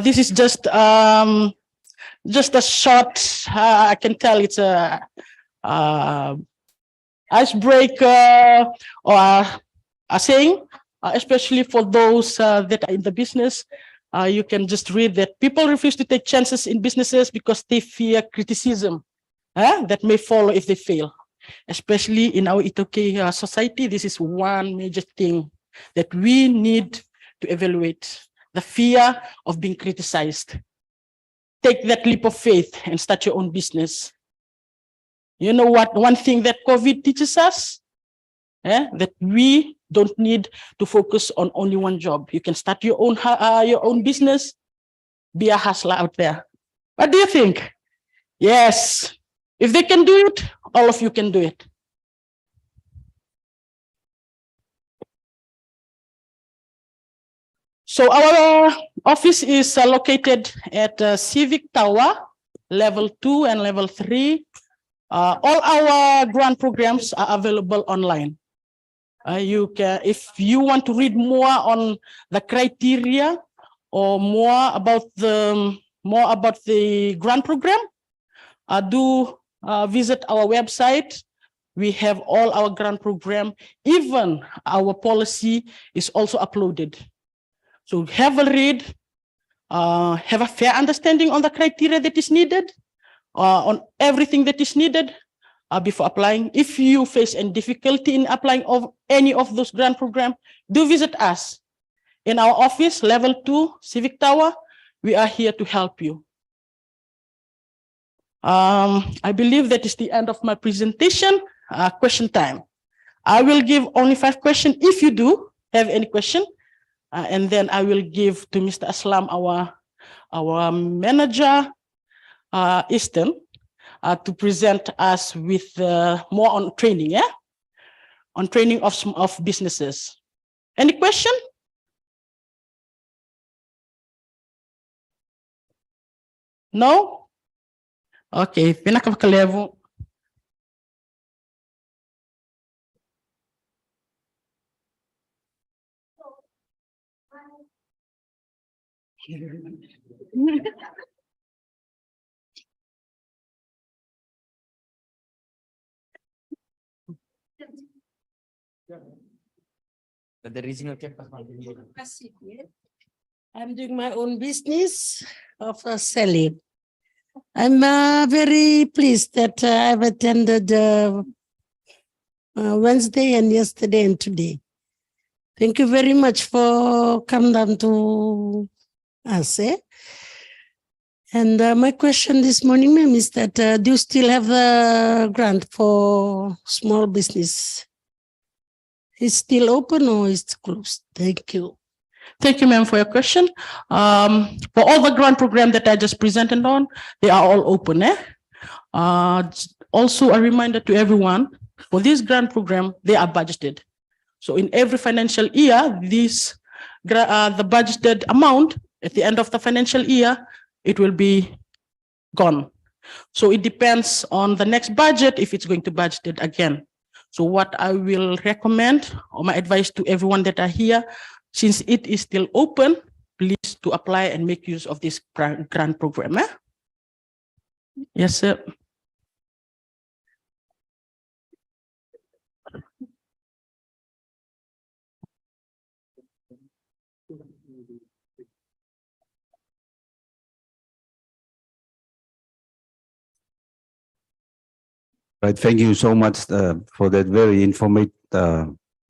this is just a short. I can tell it's a icebreaker or a saying, especially for those that are in the business. You can just read that people refuse to take chances in businesses because they fear criticism that may follow if they fail. Especially in our I.T.S society, this is one major thing that we need to evaluate, the fear of being criticized. Take that leap of faith and start your own business. You know what? One thing that COVID teaches us, that we don't need to focus on only one job. You can start your own business, be a hustler out there. What do you think? Yes. If they can do it, all of you can do it. So our office is located at Civic Tower, level 2 and level 3. All our grant programs are available online. You can, if you want to read more on the criteria or more about the grant program, do visit our website. We have all our grant program. Even our policy is also uploaded. So have a read, have a fair understanding on the criteria that is needed, on everything that is needed before applying. If you face any difficulty in applying of any of those grant programs, do visit us in our office, level 2, Civic Tower. We are here to help you. I believe that is the end of my presentation. Question time. I will give only 5 questions if you do have any question, and then I will give to Mr. Aslam, our manager, Eastern, to present us with more on training, on training of businesses. Any question? No? Okay, pinakakalevo. The regional cap. I'm doing my own business of selling. I'm very pleased that I've attended Wednesday and yesterday and today. Thank you very much for coming down to us. And my question this morning, ma'am, is that do you still have the grant for small business? Is still open or is it closed? Thank you. Thank you, ma'am, for your question. For all the grant program that I just presented on, they are all open. Also, a reminder to everyone, for this grant program, they are budgeted. So in every financial year, the budgeted amount at the end of the financial year, it will be gone. So it depends on the next budget if it's going to budget it again. So what I will recommend, or my advice to everyone that are here, since it is still open, please to apply and make use of this grant program. Yes, sir. Right. Thank you so much for that very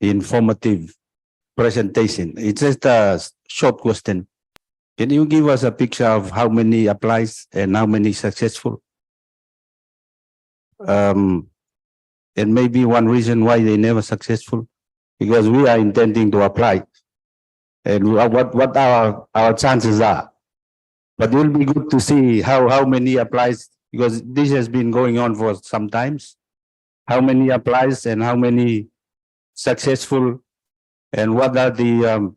informative presentation. It's just a short question. Can you give us a picture of how many applies and how many successful? And maybe one reason why they never successful, because we are intending to apply, and what our chances are. But it will be good to see how many applies, because this has been going on for some times. How many applies and how many successful, and what are the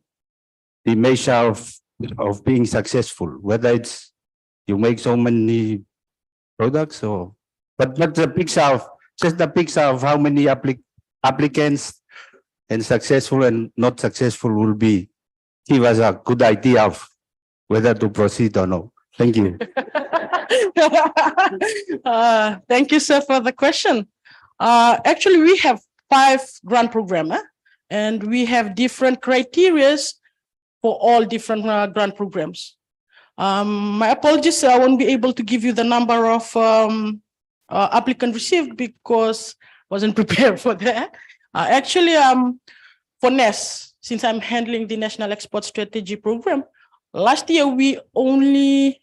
measure of being successful, whether it's you make so many products or, but the picture of, just the picture of how many applicants and successful and not successful will be, give us a good idea of whether to proceed or no. Thank you. Thank you, sir, for the question. Actually, we have 5 grant programs, and we have different criterias for all different grant programs. My apologies, I won't be able to give you the number of applicants received because I wasn't prepared for that. Actually, for NES, since I'm handling the National Export Strategy Program, last year we only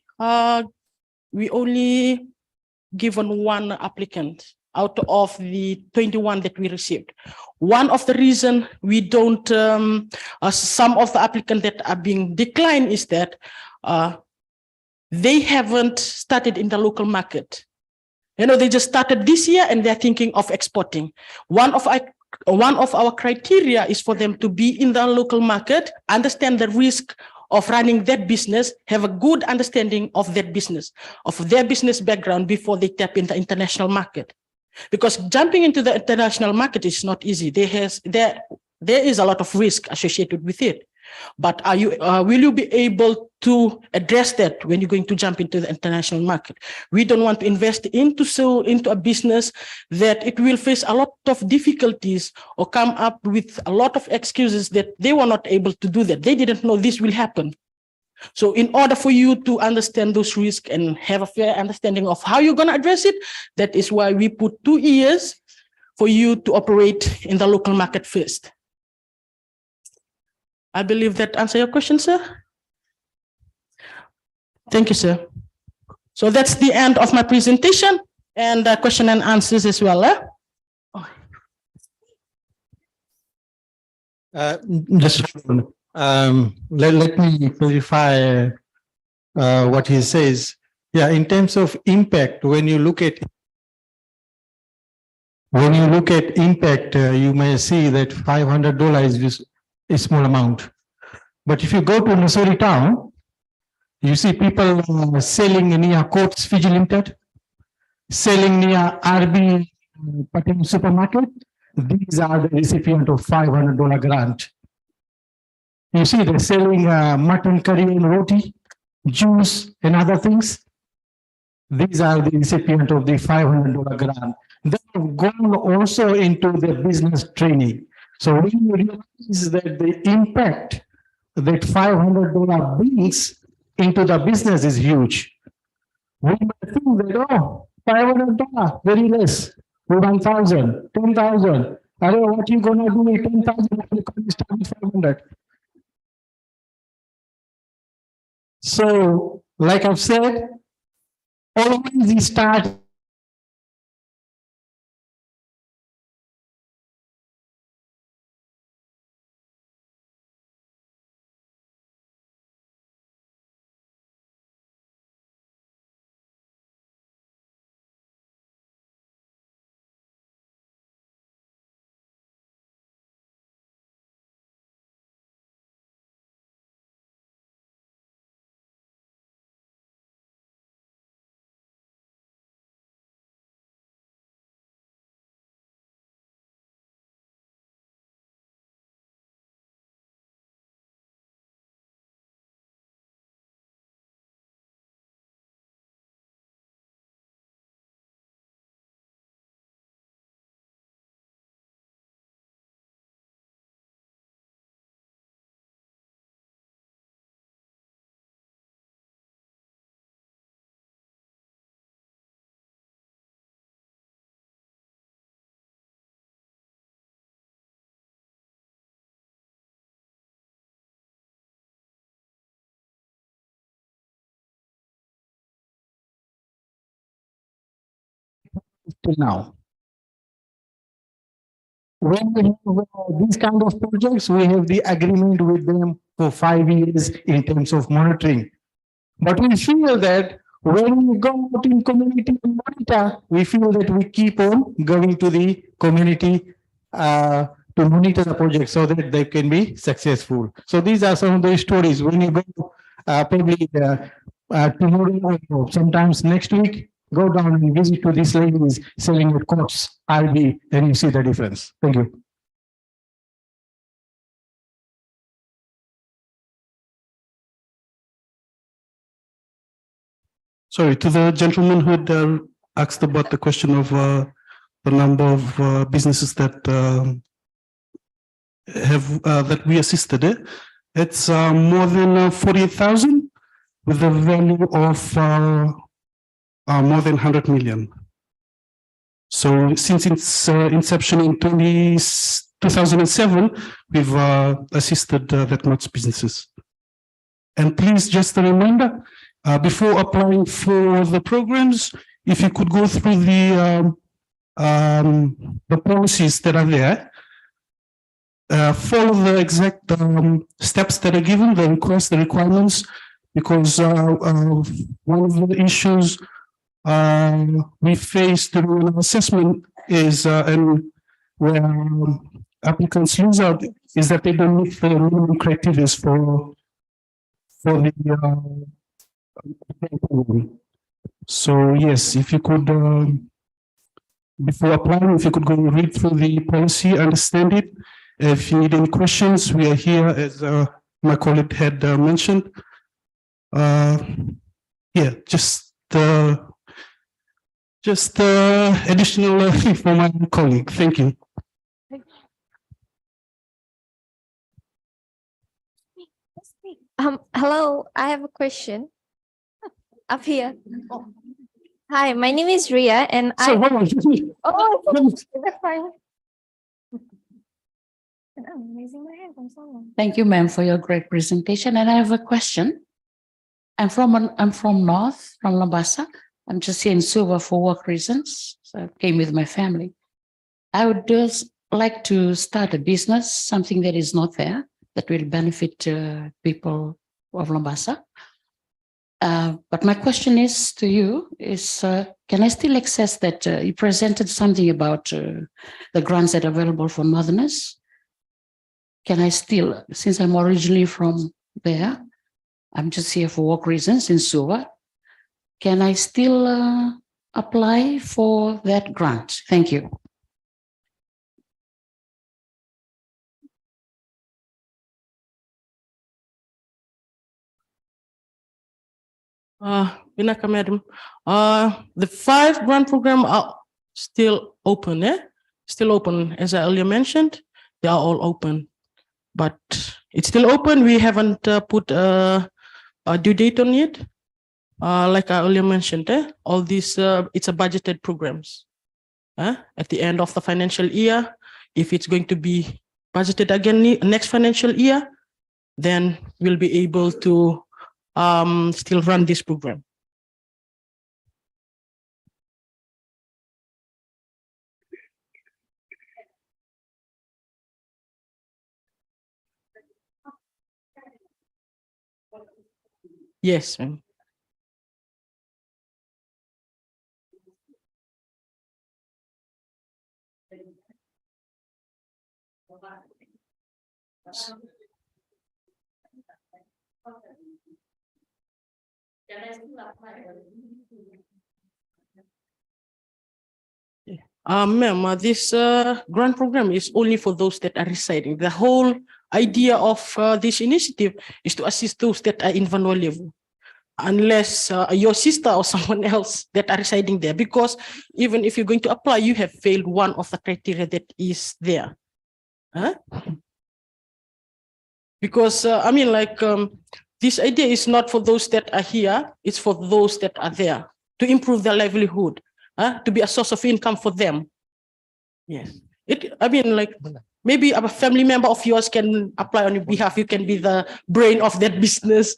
given 1 applicant out of the 21 that we received. One of the reason we don't, some of the applicants that are being declined is that they haven't started in the local market. You know, they just started this year and they're thinking of exporting. One of our criteria is for them to be in the local market, understand the risk of running that business, have a good understanding of that business, of their business background before they tap in the international market. Because jumping into the international market is not easy. There is a lot of risk associated with it. But will you be able to address that when you're going to jump into the international market? We don't want to invest into a business that it will face a lot of difficulties or come up with a lot of excuses that they were not able to do that. They didn't know this will happen. So in order for you to understand those risks and have a fair understanding of how you're going to address it, that is why we put 2 years for you to operate in the local market first. I believe that answers your question, sir. Thank you, sir. So that's the end of my presentation and question and answers as well. Just let me clarify what he says. Yeah, in terms of impact, when you look at impact, you may see that $500 is just a small amount. But if you go to Missouri town, you see people selling near Courts Fiji Limited, selling near RB Patel Supermarket. These are the recipient of $500 grant. You see they're selling mutton curry and roti, juice and other things. These are the recipient of the $500 grant. They have gone also into the business training. So when you realize that the impact that $500 brings into the business is huge, we might think that, oh, $500, very less, 1,000, 10,000. I don't know what you're going to do with 10,000 if you start with 500. So, like I've said, always you start till now. When we have these kind of projects, we have the agreement with them for 5 years in terms of monitoring. But we feel that when we go out in community and monitor, we feel that we keep on going to the community to monitor the project so that they can be successful. So these are some of the stories. When you go probably tomorrow or sometimes next week, go down and visit to these ladies selling at courts, RB, and you see the difference. Thank you. Sorry, to the gentleman who had asked about the question of the number of businesses that that we assisted. It's more than 48,000 with a value of more than 100 million. So since its inception in 2007, we've assisted that much businesses. And please just a reminder, before applying for the programs, if you could go through the policies that are there, follow the exact steps that are given, the requests, the requirements, because one of the issues we face during an assessment is, and where applicants lose out, is that they don't meet the minimum criteria for the so yes, if you could, before applying, if you could go and read through the policy, understand it. If you need any questions, we are here, as my colleague had mentioned. Yeah, just additional for my colleague. Thank you. Hello, I have a question. Up here. Hi, my name is Ria, and So, hold on. Oh, that's fine. I'm raising my hand from someone. Thank you, ma'am, for your great presentation. And I have a question. I'm from North, from Labasa. I'm just here in Suva for work reasons. So I came with my family. I would just like to start a business, something that is not there, that will benefit people of Labasa. But my question is to you is, can I still access that? You presented something about the grants that are available for Northerners. Can I still, since I'm originally from there, I'm just here for work reasons in Suva, can I still apply for that grant? Thank you. Vinaka madam, the 5 grant program are still open, Still open, as I earlier mentioned, they are all open, but it's still open. We haven't put a due date on it. Like I earlier mentioned, all these, it's a budgeted programs. At the end of the financial year, if it's going to be budgeted again next financial year, then we'll be able to still run this program. Yes, ma'am. Ma'am, this grant program is only for those that are residing. The whole idea of this initiative is to assist those that are in vulnerable, unless your sister or someone else that are residing there, because even if you're going to apply, you have failed one of the criteria that is there. Because I mean, like, this idea is not for those that are here, it's for those that are there, to improve their livelihood, to be a source of income for them. Yes. I mean, like, maybe a family member of yours can apply on your behalf. You can be the brain of that business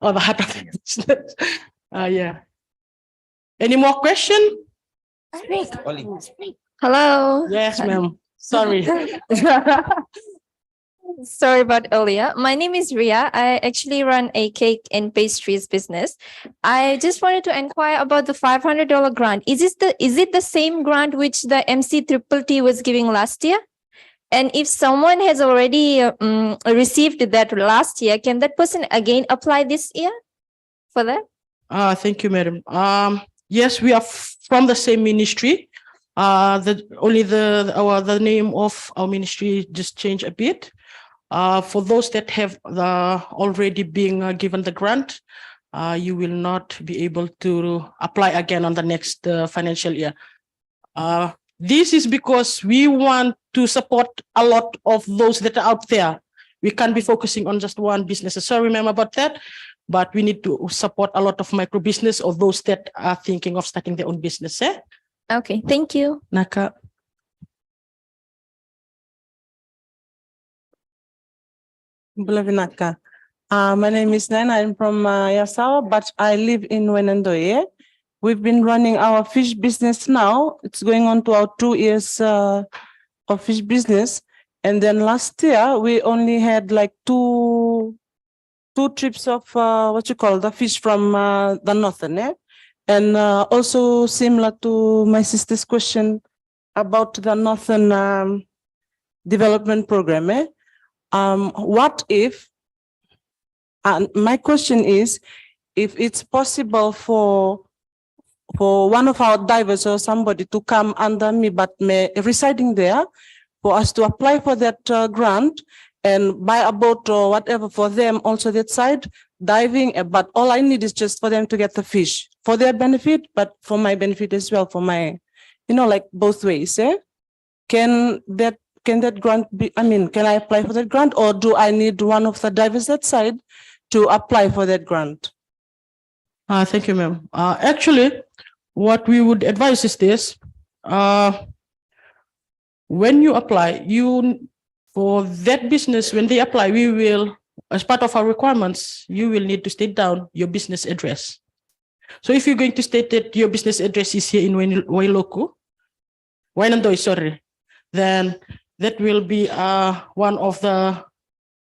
or the heart of that business. Yeah. Any more question? Hello. Yes, ma'am. Sorry. Sorry about earlier. My name is Ria. I actually run a cake and pastries business. I just wanted to inquire about the $500 grant. Is it the same grant which the MC Triple T was giving last year? And if someone has already received that last year, can that person again apply this year for that? Thank you, madam. Yes, we are from the same ministry. The name of our ministry just changed a bit. For those that have already been given the grant, you will not be able to apply again on the next financial year. This is because we want to support a lot of those that are out there. We can't be focusing on just one business. Sorry, ma'am, about that. But we need to support a lot of micro business or those that are thinking of starting their own business. Okay, thank you. Naka. Blavinaka. My name is Nana. I'm from Yasawa, but I live in Wenandoye. We've been running our fish business now. It's going on to our 2 years of fish business. And then last year, we only had like two trips of the fish from the northern. And also similar to my sister's question about the northern development program. What if, my question is, if it's possible for one of our divers or somebody to come under me, but residing there, for us to apply for that grant and buy a boat or whatever for them also that side, diving, but all I need is just for them to get the fish for their benefit, but for my benefit as well, for my, like both ways. Can that grant be, can I apply for that grant, or do I need one of the divers that side to apply for that grant? Thank you, ma'am. Actually, what we would advise is this. When you apply, for that business, when they apply, we will, as part of our requirements, you will need to state down your business address. So if you're going to state that your business address is here in Wainandoy, sorry, then that will be one of the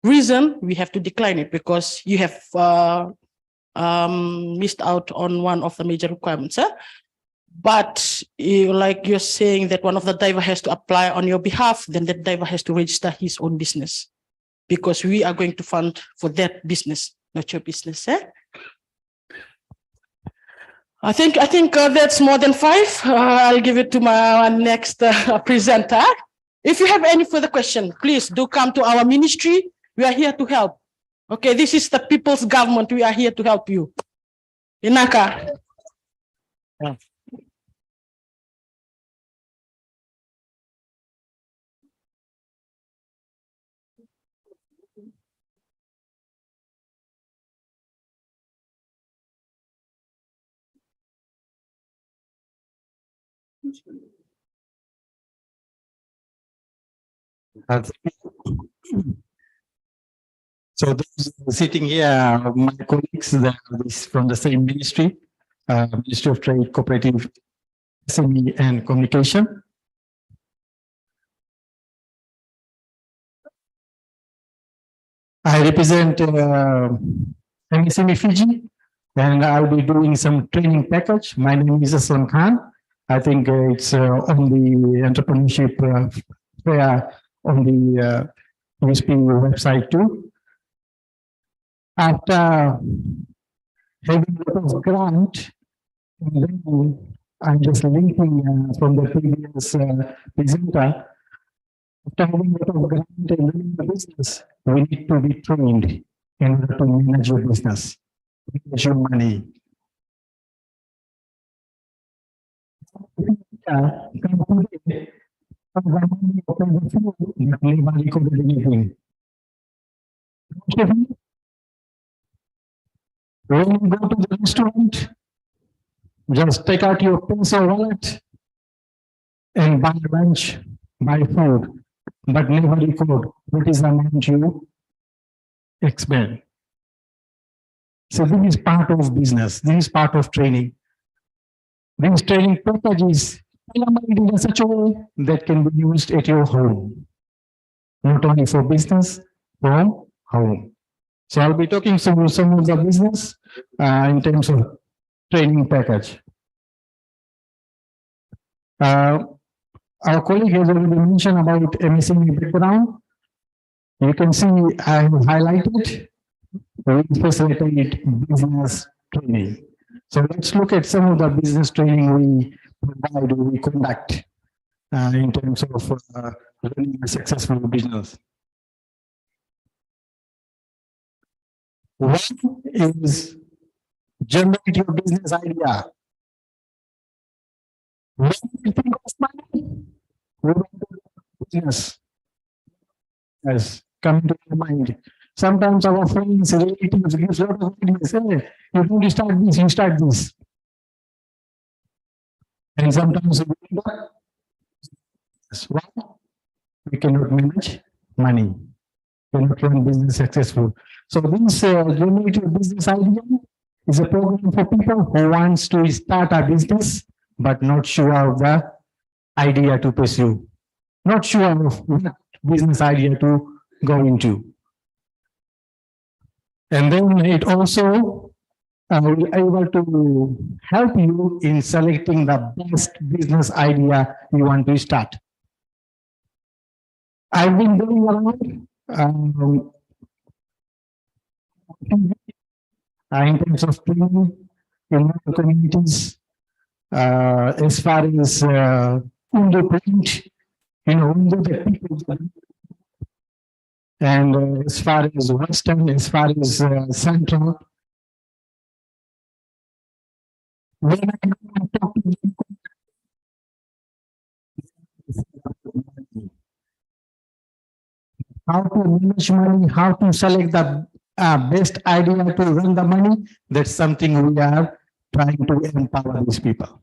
reason we have to decline it, because you have missed out on one of the major requirements. But like you're saying that one of the diver has to apply on your behalf, then that diver has to register his own business, because we are going to fund for that business, not your business. I think that's more than 5. I'll give it to my next presenter. If you have any further question, please do come to our ministry. We are here to help. Okay, this is the people's government. We are here to help you. Inaka. Yeah. So those sitting here, my colleagues, they are from the same ministry, Ministry of Trade, Cooperative, SME and Communication. I represent MSME Fiji, and I'll be doing some training package. My name is Asan Khan. I think it's on the entrepreneurship fair on the USP website too. After having a lot of grant, I'm just linking from the previous presenter. After having a lot of grant and running the business, we need to be trained in order to manage your business, manage your money. When you go to the restaurant, just take out your pencil wallet and buy lunch, buy food, but never record what is the amount you expend. So this is part of business. This is part of training. These training packages in such a way that can be used at your home, not only for business, from home. So I'll be talking some of the business in terms of training package. Our colleague has already mentioned about MSME background. You can see I have highlighted we facilitate business training. So let's look at some of the business training we provide, we conduct in terms of running a successful business. One is generate your business idea. When you think of money, we want to do business. Yes, come to your mind. Sometimes our friends, relatives give a lot of ideas. Hey, you don't start this, you start this. And sometimes we cannot manage money, cannot run business successful. So this generative business idea is a program for people who wants to start a business but not sure of the idea to pursue, not sure of what business idea to go into. And then it also will be able to help you in selecting the best business idea you want to start. I've been going around in terms of training in local communities as far as underprint, under the people. And as far as Western, as far as Central, when I talk to how to manage money, how to select the best idea to run the money, that's something we are trying to empower these people.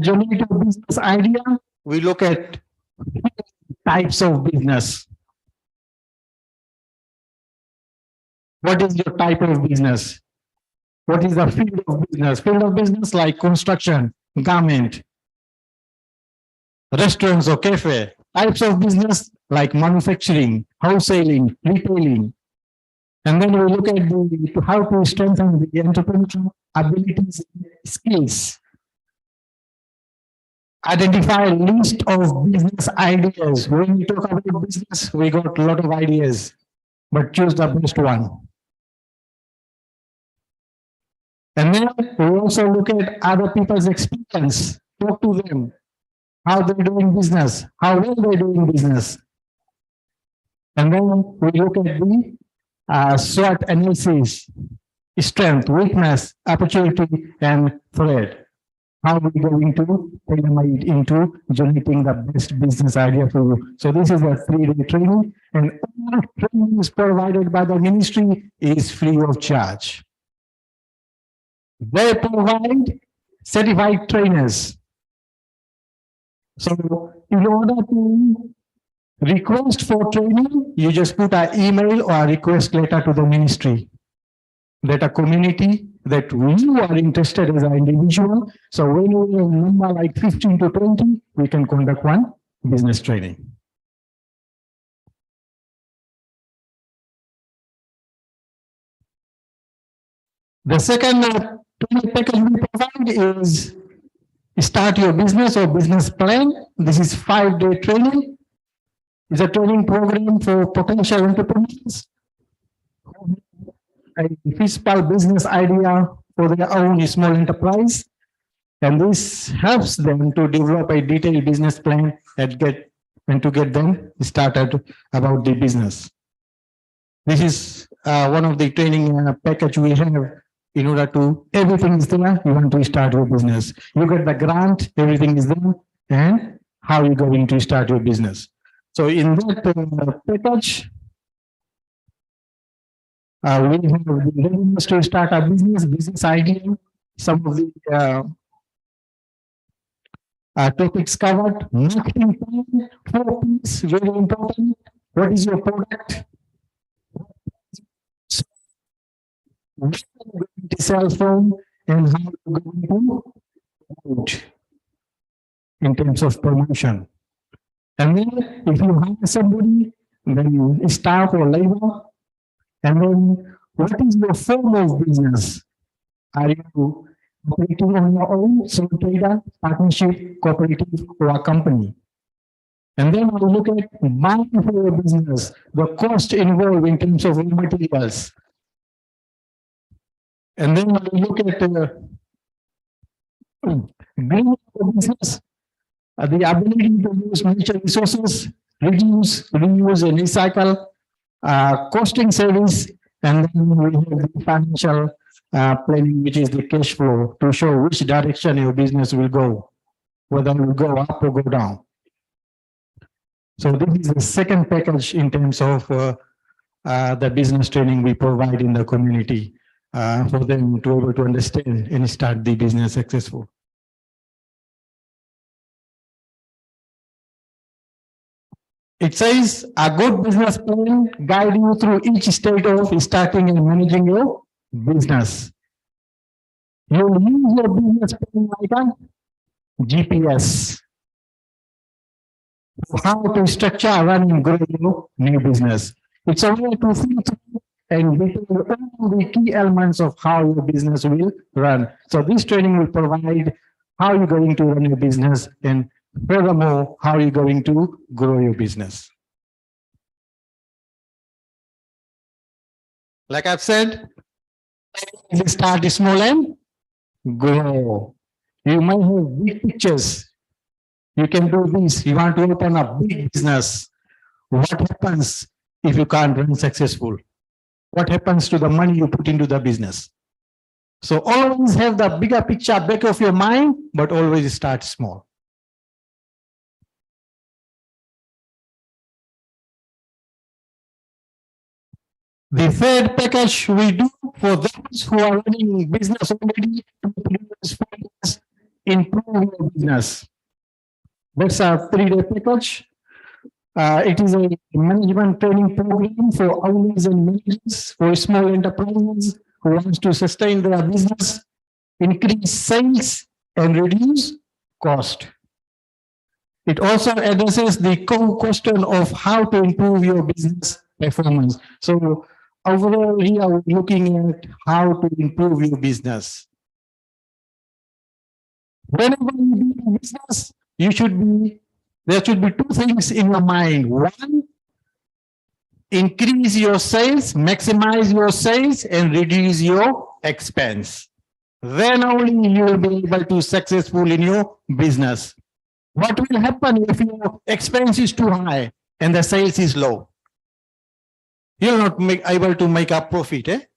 Generative business idea, we look at types of business. What is your type of business? What is the field of business? Field of business like construction, garment, restaurants or cafe. Types of business like manufacturing, wholesaling, retailing. And then we look at how to strengthen the entrepreneurial abilities, skills. Identify a list of business ideas. When we talk about business, we got a lot of ideas, but choose the best one. And then we also look at other people's experience, talk to them, how they're doing business, how well they're doing business. And then we look at the SWOT analysis, strength, weakness, opportunity, and threat. How are we going to tailor it into generating the best business idea for you? So this is a 3-day training, and all training is provided by the ministry is free of charge. They provide certified trainers. So in order to request for training, you just put an email or a request letter to the ministry. That a community that you are interested as an individual. So when we have a number like 15 to 20, we can conduct one business training. The second training package we provide is start your business or business plan. This is 5-day training. It's a training program for potential entrepreneurs. A fiscal business idea for their own small enterprise. And this helps them to develop a detailed business plan and to get them started about the business. This is one of the training package we have in order to, everything is there, you want to start your business. You get the grant, everything is there, and how you're going to start your business. So in that package, we have the readiness to start a business idea, some of the topics covered, marketing plan, 4 P's, very important. What is your product? Where are you going to sell from, and how you're going to promote in terms of promotion. And then if you hire somebody, then staff or labor, and then what is your form of business? Are you operating on your own, sole trader, partnership, cooperative, or a company? And then we look at buying for your business, the cost involved in terms of raw materials. And then we look at growing your business, the ability to use natural resources, reduce, reuse, and recycle, costing service, and then we have the financial planning, which is the cash flow, to show which direction your business will go, whether it will go up or go down. So this is the second package in terms of the business training we provide in the community for them to be able to understand and start the business successful. It says a good business plan guide you through each stage of starting and managing your business. You use your business plan like a GPS. How to structure, run, and grow your new business. It's a way to think through and detail all the key elements of how your business will run. So this training will provide how you're going to run your business, and furthermore, how you're going to grow your business. Like I've said, start small and grow. You might have big pictures. You can do this. You want to open a big business. What happens if you can't run successful? What happens to the money you put into the business? So always have the bigger picture back of your mind, but always start small. The third package we do for those who are running business already, 2 years, 4 years, improve your business. That's a 3-day package. It is a management training program for owners and managers, for small enterprises who wants to sustain their business, increase sales, and reduce cost. It also addresses the core question of how to improve your business performance. So overall, here we're looking at how to improve your business. Whenever you do business, there should be 2 things in your mind. One, increase your sales, maximize your sales, and reduce your expense. Then only you will be able to successful in your business. What will happen if your expense is too high and the sales is low? You'll not able to make a profit.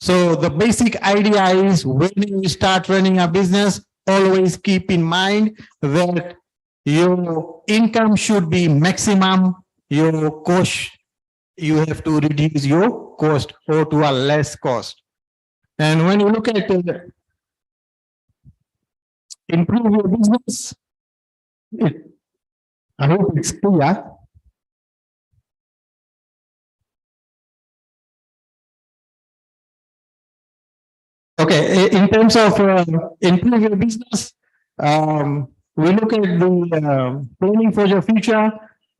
So the basic idea is when you start running a business, always keep in mind that your income should be maximum, your cost, you have to reduce your cost or to a less cost. And when you look at improve your business, I hope it's clear. Okay, in terms of improve your business, we look at the planning for your future,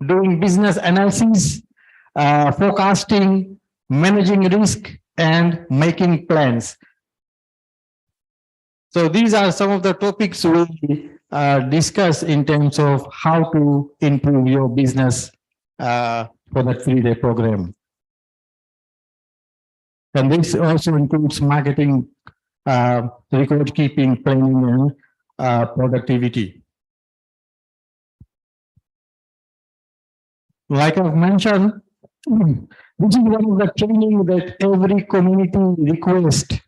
doing business analysis, forecasting, managing risk, and making plans. So these are some of the topics we discuss in terms of how to improve your business for that 3-day program. And this also includes marketing, record keeping, planning, and productivity. Like I've mentioned, this is one of the training that every community requests.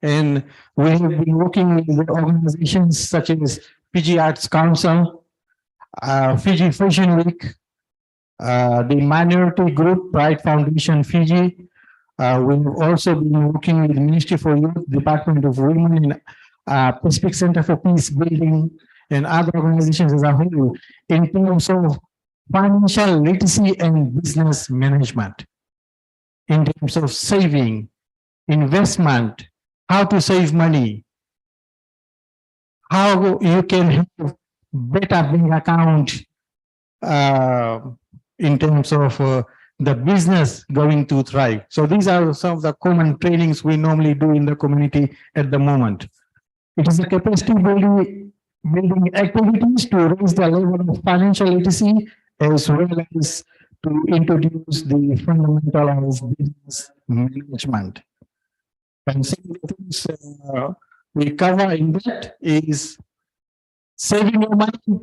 And we have been working with organizations such as Fiji Arts Council, Fiji Fashion Week, the Minority Group, Pride Foundation Fiji. We've also been working with the Ministry for Youth, Department of Women, and Pacific Center for Peace Building, and other organizations as a whole in terms of financial literacy and business management, in terms of saving, investment, how to save money, how you can have better bank account in terms of the business going to thrive. So these are some of the common trainings we normally do in the community at the moment. It is a capacity building activities to raise the level of financial literacy as well as to introduce the fundamental of business management. And some of the things we cover in that is saving your money,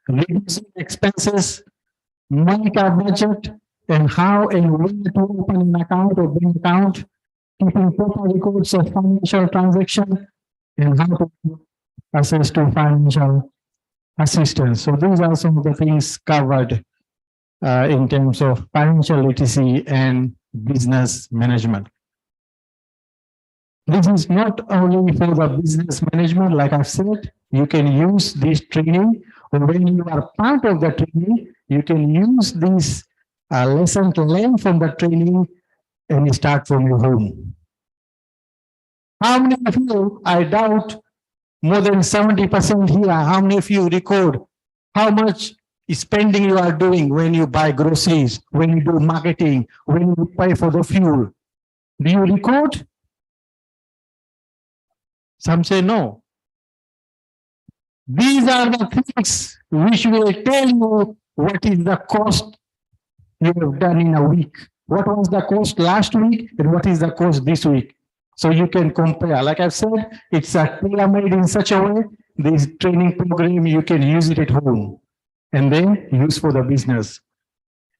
reducing expenses, monitor budget, and how and when to open an account or bank account, keeping proper records of financial transaction, and how to access to financial assistance. So these are some of the things covered in terms of financial literacy and business management. This is not only for the business management, like I've said, you can use this training, or when you are part of the training, you can use this lesson to learn from the training and start from your home. How many of you, I doubt more than 70% here, how many of you record how much spending you are doing when you buy groceries, when you do marketing, when you pay for the fuel? Do you record? Some say no. These are the things which will tell you what is the cost you have done in a week. What was the cost last week and what is the cost this week? So you can compare. Like I've said, it's a tailor-made in such a way, this training program, you can use it at home and then use for the business.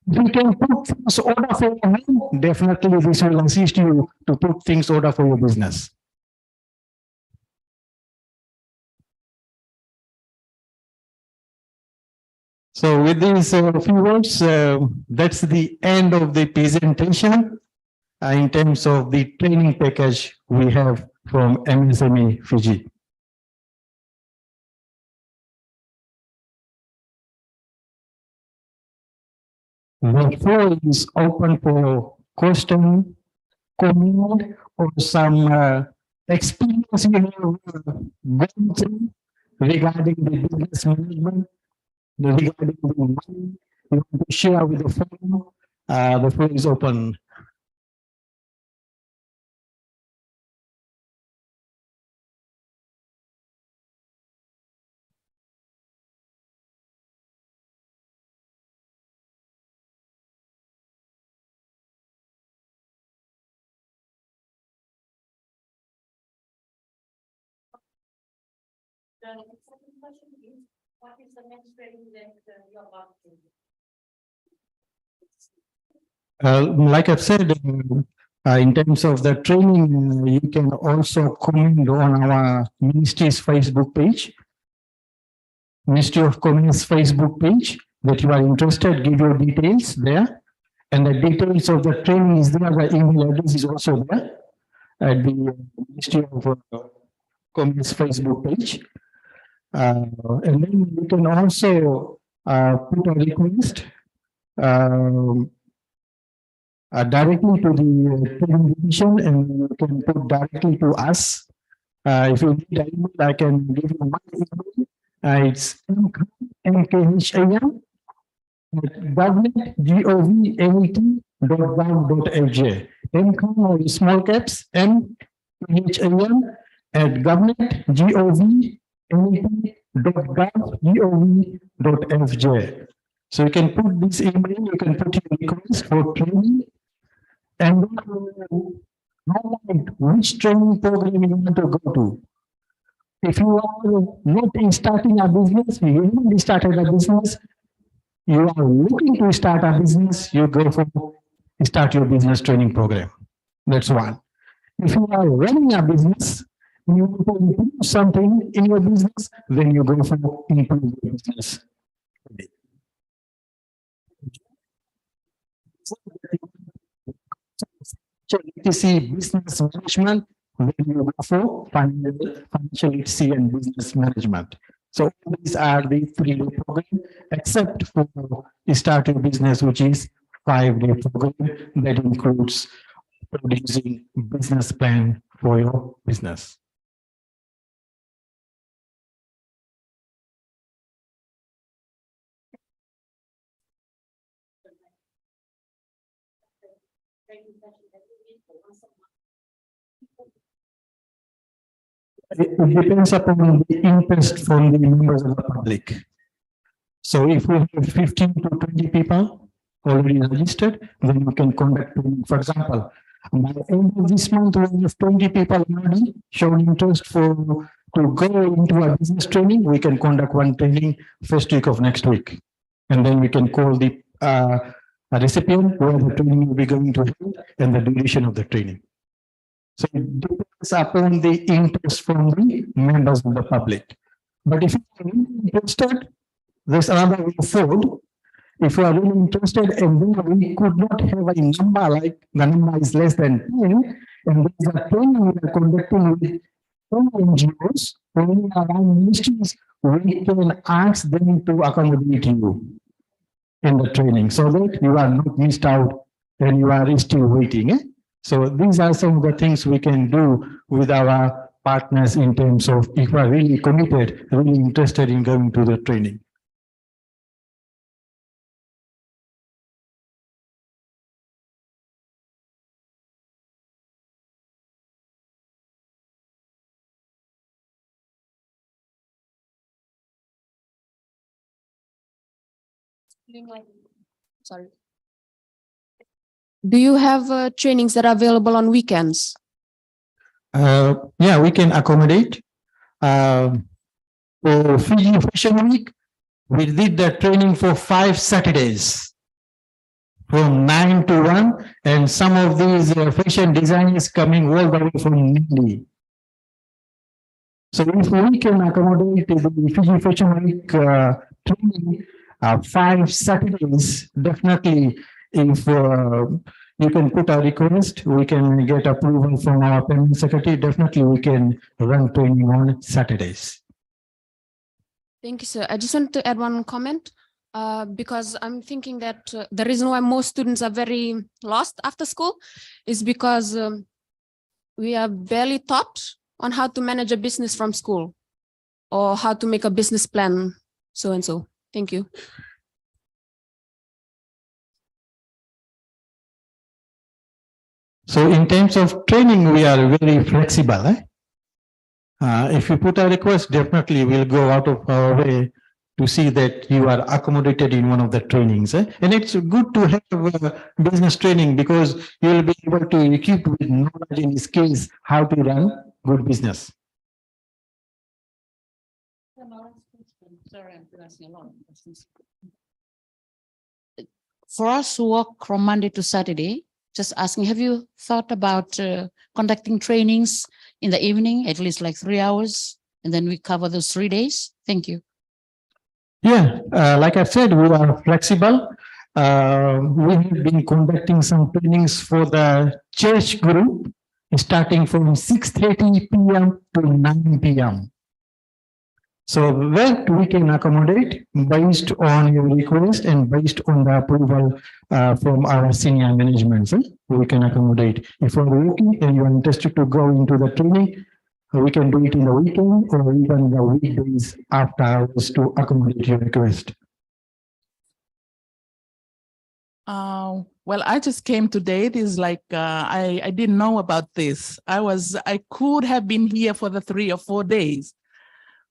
You can put things order for your home. Definitely this will assist you to put things order for your business. So with these few words, that's the end of the presentation in terms of the training package we have from MSME Fiji. The floor is open for question, comment, or some experience you have gone through regarding the business management, regarding the money you want to share with the forum. The floor is open. The second question is, what is the next training that you're about to do? Like I've said, in terms of the training, you can also comment on our ministry's Facebook page, Ministry of Commerce Facebook page, that you are interested, give your details there. And the details of the training is there, the email address is also there at the Ministry of Commerce Facebook page. And then you can also put a request directly to the training division, and you can put directly to us. If you need an email, I can give you my email. It's mkhan at government.gov.lj. mkhan or small caps mkhan at government.gov.lj. So you can put this email, you can put your request for training, and highlight which training program you want to go to. If you are not starting a business, you already started a business, you are looking to start a business, you go for start your business training program. That's one. If you are running a business, you want to improve something in your business, then you go for improve your business. Literacy, business management, then you go for financial literacy and business management. So these are the 3-day program, except for start your business, which is 5-day program that includes producing business plan for your business. It depends upon the interest from the members of the public. So if we have 15 to 20 people already registered, then we can conduct training. For example, by the end of this month, we have 20 people already shown interest to go into a business training. We can conduct one training first week of next week. And then we can call the recipient where the training will be going to hold and the duration of the training. So it depends upon the interest from the members of the public. But if you are really interested, there's another way forward. If you are really interested and then we could not have a number like the number is less than 10, and there's a training we are conducting with all NGOs, only around ministries, we can ask them to accommodate you in the training so that you are not missed out and you are still waiting. So these are some of the things we can do with our partners in terms of if we are really committed, really interested in going to the training. Sorry. Do you have trainings that are available on weekends? Yeah, we can accommodate. For Fiji Fashion Week, we did the training for 5 Saturdays from 9 to 1, and some of these fashion designers coming all the way from Nindi. So if we can accommodate the Fiji Fashion Week training 5 Saturdays, definitely if you can put a request, we can get approval from our payment secretary, definitely we can run training on Saturdays. Thank you, sir. I just want to add one comment because I'm thinking that the reason why most students are very lost after school is because we are barely taught on how to manage a business from school or how to make a business plan, so and so. Thank you. So in terms of training, we are very flexible. If you put a request, definitely we'll go out of our way to see that you are accommodated in one of the trainings. And it's good to have business training because you will be able to equip with knowledge and skills how to run good business. Sorry, I'm asking a lot of questions. For us who work from Monday to Saturday, just asking, have you thought about conducting trainings in the evening, at least like 3 hours, and then we cover those 3 days? Thank you. Yeah, like I said, we are flexible. We have been conducting some trainings for the church group, starting from 6:30 p.m. to 9 p.m. So that we can accommodate based on your request and based on the approval from our senior management. We can accommodate. If you're working and you're interested to go into the training, we can do it in the weekend or even the weekdays after hours to accommodate your request. Well, I just came today. This is like, I didn't know about this. I could have been here for the 3 or 4 days,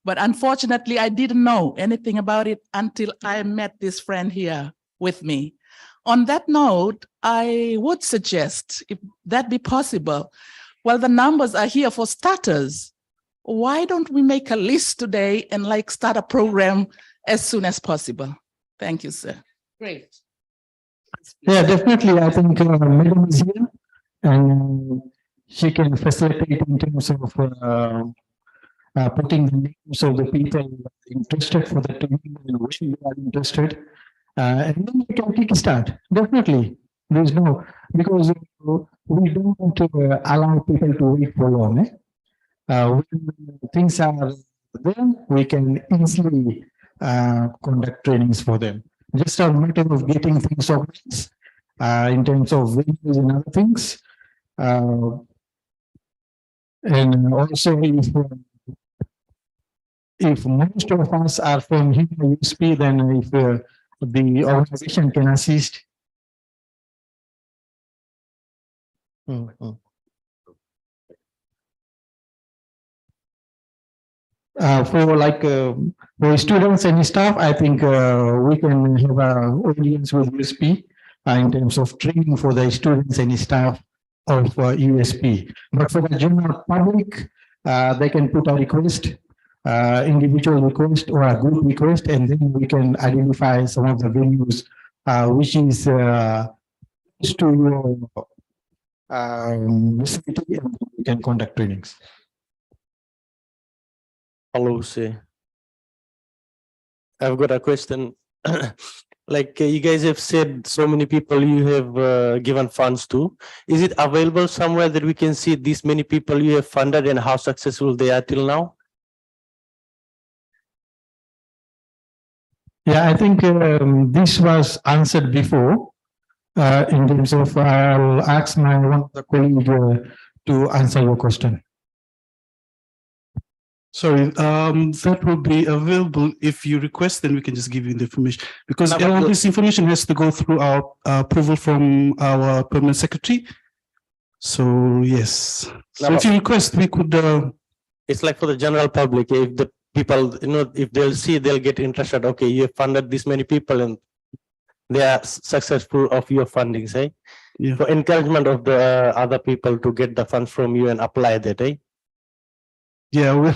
but unfortunately I didn't know anything about it until I met this friend here with me. On that note, I would suggest, if that be possible, well, the numbers are here for starters. Why don't we make a list today and like start a program as soon as possible? Thank you, sir. Great. Yeah, definitely. I think Madam is here and she can facilitate in terms of putting the names of the people interested for the training and when you are interested. And then we can kick start. Definitely. There's no, because we don't want to allow people to wait for long. When things are there, we can easily conduct trainings for them. Just a matter of getting things organized in terms of venues and other things. And also, if most of us are from MET-USP, then if the organization can assist. For students and staff, I think we can have an audience with USP in terms of training for the students and staff of USP. But for the general public, they can put a request, individual request or a group request, and then we can identify some of the venues which is close to your vicinity, and we can conduct trainings. Hello, sir. I've got a question. Like you guys have said, so many people you have given funds to. Is it available somewhere that we can see these many people you have funded and how successful they are till now? Yeah, I think this was answered before in terms of I'll ask one of the colleagues to answer your question. Sorry, that will be available if you request, then we can just give you the information. Because all this information has to go through our approval from our permanent secretary. So yes, so if you request, we could. It's like for the general public, if the people, if they'll see, they'll get interested. Okay, you have funded this many people and they are successful of your funding, say. Yeah. For encouragement of the other people to get the funds from you and apply that, eh? Yeah, we'll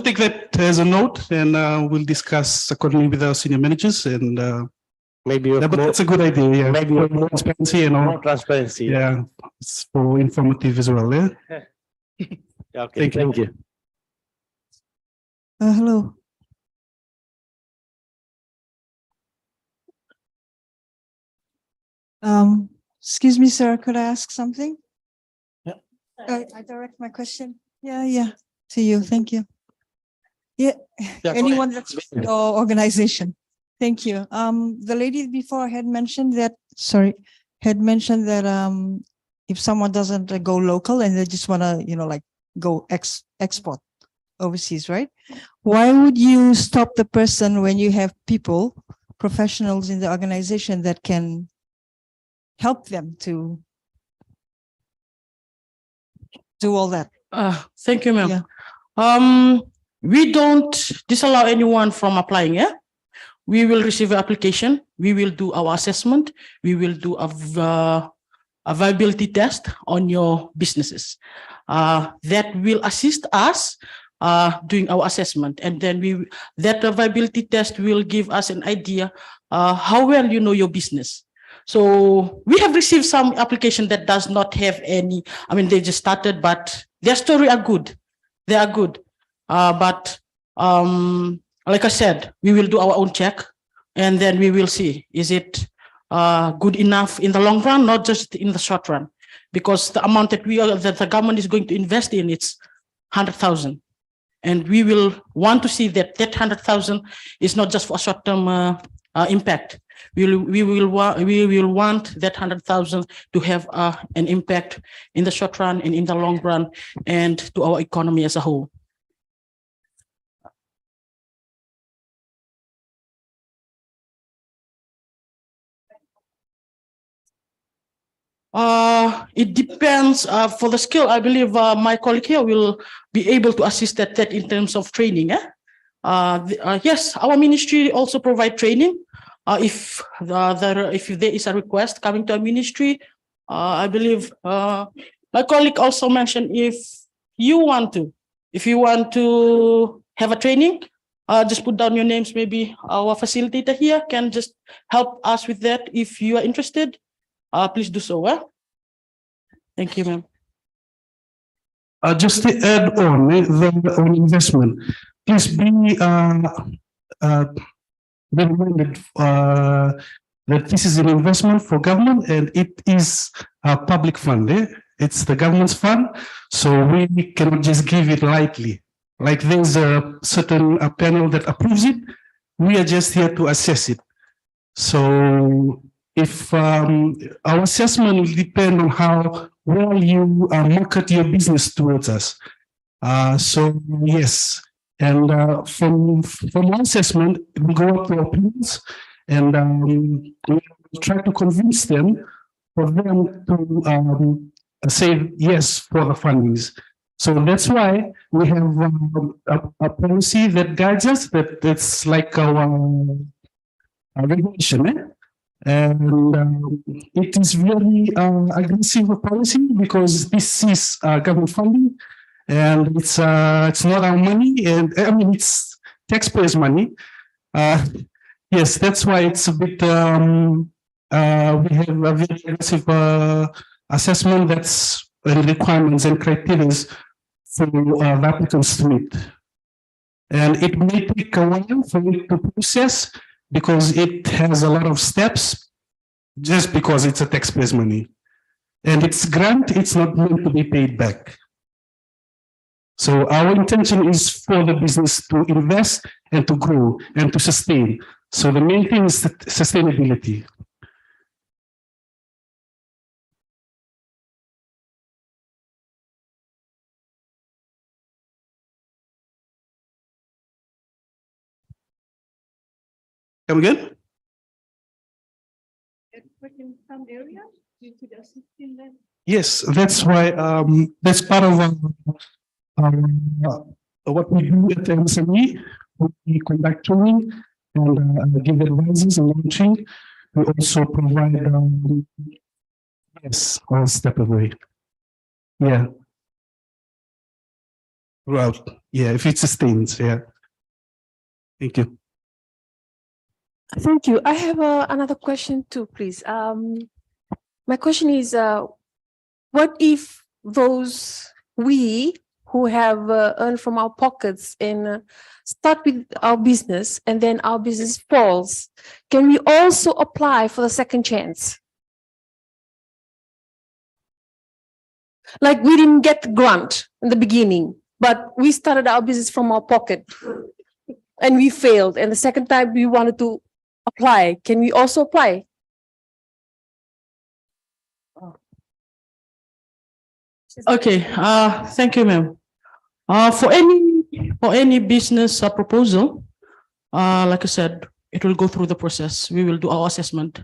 take that as a note and we'll discuss accordingly with our senior managers and maybe. Yeah, but that's a good idea. Yeah, maybe for more transparency and all. More transparency. Yeah, it's for informative as well. Yeah. Okay. Thank you. Hello. Excuse me, sir. Could I ask something? I direct my question. Yeah, to you. Thank you. Yeah, anyone that's your organization. Thank you. The lady before had mentioned that. If someone doesn't go local and they just want to, like go export overseas, right? Why would you stop the person when you have people, professionals in the organization that can help them to do all that? Thank you, ma'am. We don't disallow anyone from applying. Yeah, we will receive an application. We will do our assessment. We will do a viability test on your businesses. That will assist us doing our assessment, and then that viability test will give us an idea how well you know your business. So we have received some application that does not have any, I mean, they just started, but their story are good. They are good. But like I said, we will do our own check and then we will see, is it good enough in the long run, not just in the short run, because the amount that that the government is going to invest in, it's 100,000. And we will want to see that 100,000 is not just for a short-term impact. We will want that 100,000 to have an impact in the short run and in the long run, and to our economy as a whole. It depends. For the skill, I believe my colleague here will be able to assist that in terms of training. Yes, our ministry also provide training. If there is a request coming to a ministry, I believe my colleague also mentioned if you want to have a training, just put down your names. Maybe our facilitator here can just help us with that. If you are interested, please do so. Thank you, ma'am. Just to add on the investment, please be reminded that this is an investment for government and it is a public fund. It's the government's fund, so we cannot just give it lightly. Like there's a certain panel that approves it. We are just here to assess it. So if our assessment will depend on how well you market your business towards us. So yes, and from our assessment, we go up to our peers and we try to convince them for them to say yes for the fundings. So that's why we have a policy that guides us. That's like our regulation, and it is very aggressive policy because this is government funding, and it's not our money, and I mean it's taxpayers' money. Yes, that's why it's a bit. We have a very aggressive assessment that's requirements and criteria for the applicants to meet. And it may take a while for it to process because it has a lot of steps just because it's a taxpayer's money. And it's grant, it's not meant to be paid back. So our intention is for the business to invest and to grow and to sustain. So the main thing is sustainability. Come again? In some areas due to the assisting them. Yes, that's why that's part of what we do at the MSME. We conduct training and give advices and launching. We also provide yes, one step away. Yeah. Well, yeah, if it sustains, yeah. Thank you. Thank you. I have another question too, please. My question is, what if we who have earned from our pockets and start with our business and then our business falls, can we also apply for the second chance? Like we didn't get the grant in the beginning, but we started our business from our pocket and we failed. And the second time we wanted to apply, can we also apply? Okay, thank you, ma'am. For any business proposal, like I said, it will go through the process. We will do our assessment,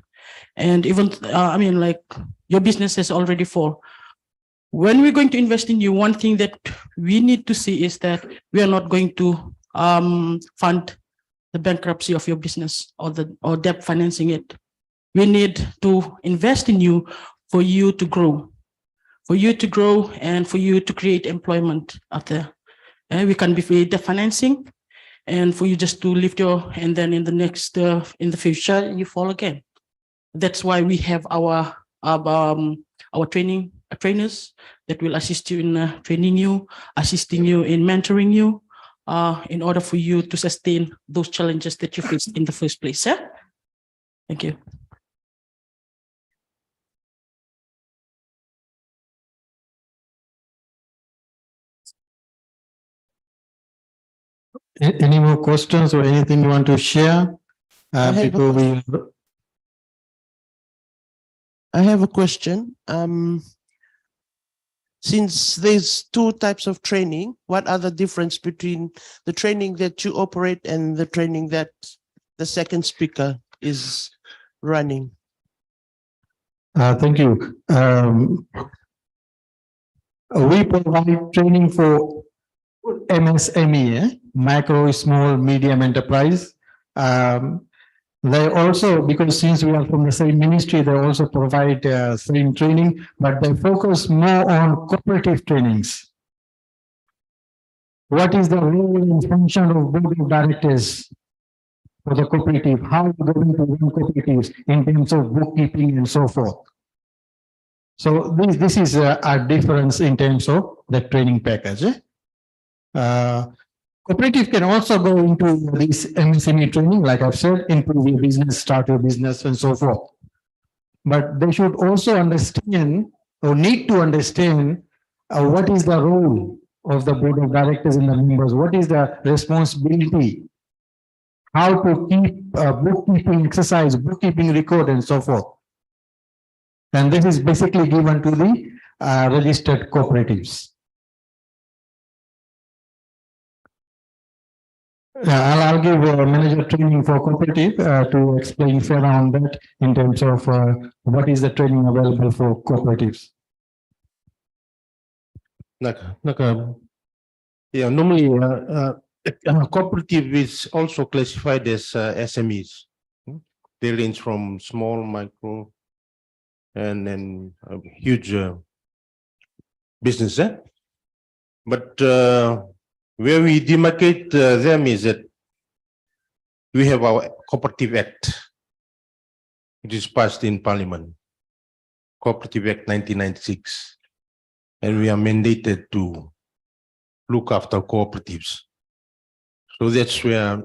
and even I mean, like your business has already fall. When we're going to invest in you, one thing that we need to see is that we are not going to fund the bankruptcy of your business or debt financing it. We need to invest in you for you to grow. For you to grow and for you to create employment out there. And we can be the financing and for you just to lift and then in the next, in the future, you fall again. That's why we have our trainers that will assist you in training you, assisting you in mentoring you, in order for you to sustain those challenges that you faced in the first place. Yeah? Thank you. Any more questions or anything you want to share before we? I have a question. Since there's two types of training, what are the difference between the training that you operate and the training that the second speaker is running? Thank you. We provide training for MSME, micro, small, medium enterprise. They also, because since we are from the same ministry, they also provide same training, but they focus more on cooperative trainings. What is the role and function of board of directors for the cooperative? How are you going to run cooperatives in terms of bookkeeping and so forth? So this is a difference in terms of the training package. Cooperative can also go into this MSME training, like I've said, improve your business, start your business, and so forth. But they should also understand or need to understand what is the role of the board of directors and the members, what is the responsibility, how to keep bookkeeping exercise, bookkeeping record, and so forth. And this is basically given to the registered cooperatives. I'll give manager training for cooperative to explain further on that in terms of what is the training available for cooperatives. Yeah, normally cooperative is also classified as SMEs. They range from small, micro, and then huge business. But where we demarcate them is that we have our Cooperative Act, which is passed in Parliament, Cooperative Act 1996, and we are mandated to look after cooperatives. So that's where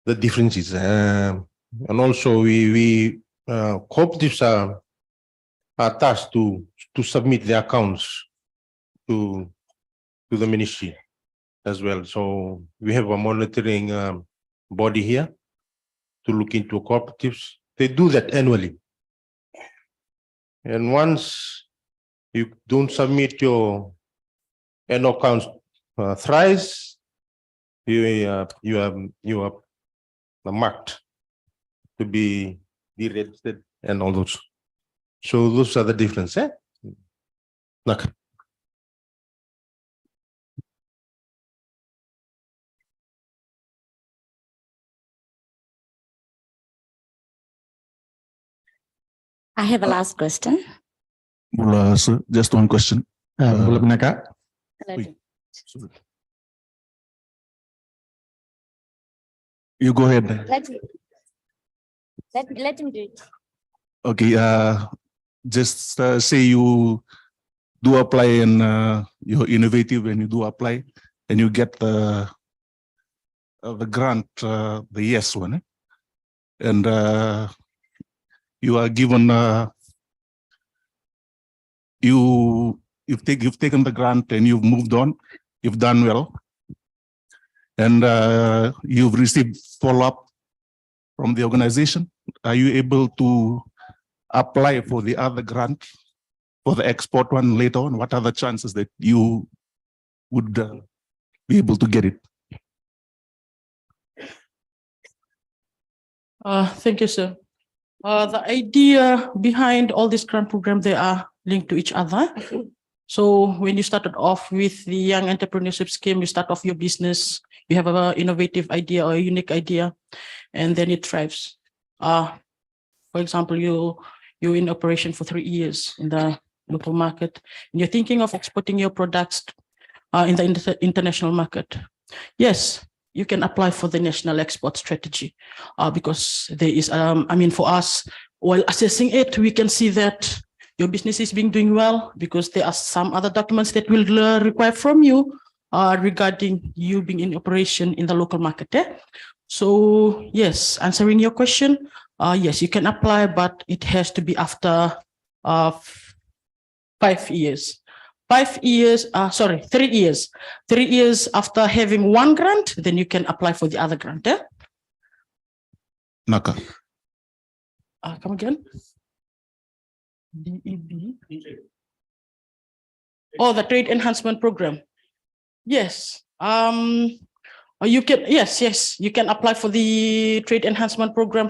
the difference is. And also we cooperatives are tasked to submit their accounts to the ministry as well. So we have a monitoring body here to look into cooperatives. They do that annually. And once you don't submit your annual accounts thrice, you are marked to be deregistered and all those. So those are the difference. Look. I have a last question. Sir, just one question. You go ahead. Let me do it. Okay. Just say you do apply and you're innovative and you do apply and you get the grant, the yes one, and you are given you've taken the grant and you've moved on, you've done well, and you've received follow-up from the organization. Are you able to apply for the other grant, for the export one later on? What are the chances that you would be able to get it? Thank you, sir. The idea behind all these grant programs, they are linked to each other. So when you started off with the Young Entrepreneurship Scheme, you start off your business, you have an innovative idea or a unique idea, and then it thrives. For example, you're in operation for 3 years in the local market, and you're thinking of exporting your products in the international market. Yes, you can apply for the national export strategy because there is, for us, while assessing it, we can see that your business is doing well because there are some other documents that will require from you regarding you being in operation in the local market. So yes, answering your question, yes, you can apply, but it has to be after 5 years. 5 years, 3 years. 3 years after having one grant, then you can apply for the other grant. Naka. Come again? DEB. Oh, the Trade Enhancement Program. Yes. You can, yes, you can apply for the Trade Enhancement Program.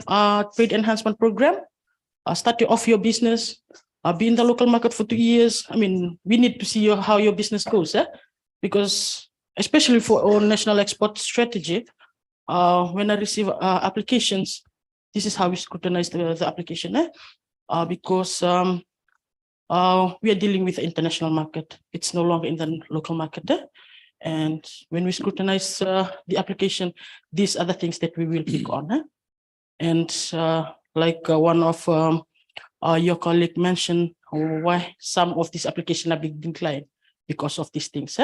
Start off your business. Be in the local market for 2 years. We need to see how your business goes, because especially for our national export strategy, when I receive applications, this is how we scrutinize the application, because we are dealing with the international market. It's no longer in the local market. And when we scrutinize the application, these are the things that we will pick on. And like one of your colleague mentioned, why some of these applications are being declined because of these things.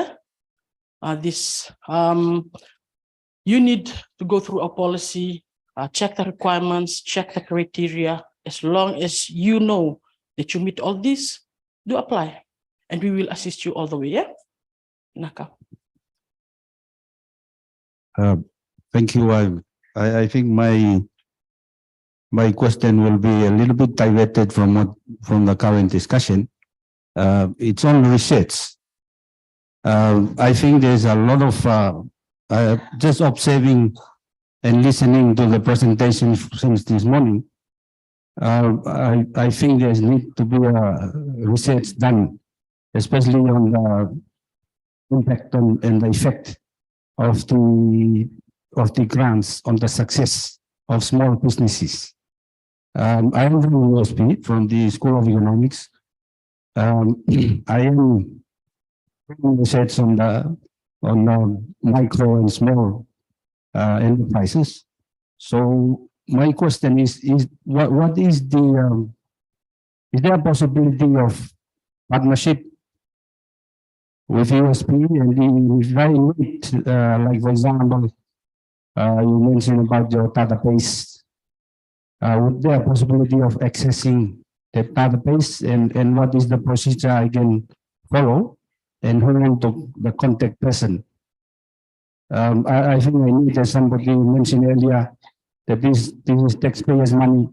You need to go through a policy, check the requirements, check the criteria. As long as you know that you meet all this, do apply, and we will assist you all the way. Naka. Thank you. I think my my question will be a little bit diverted from the current discussion. It's on research. I think there's a lot of just observing and listening to the presentation since this morning. I think there's need to be a research done, especially on the impact and the effect of the grants on the success of small businesses. I am from MET-USP, from the School of Economics. I am doing research on the micro and small enterprises. So my question is what is the is there a possibility of partnership with USP and the very neat, like for example, you mentioned about your database. Would there a possibility of accessing the database and what is the procedure I can follow and who will the contact person? I think I need, as somebody mentioned earlier, that this is taxpayers' money,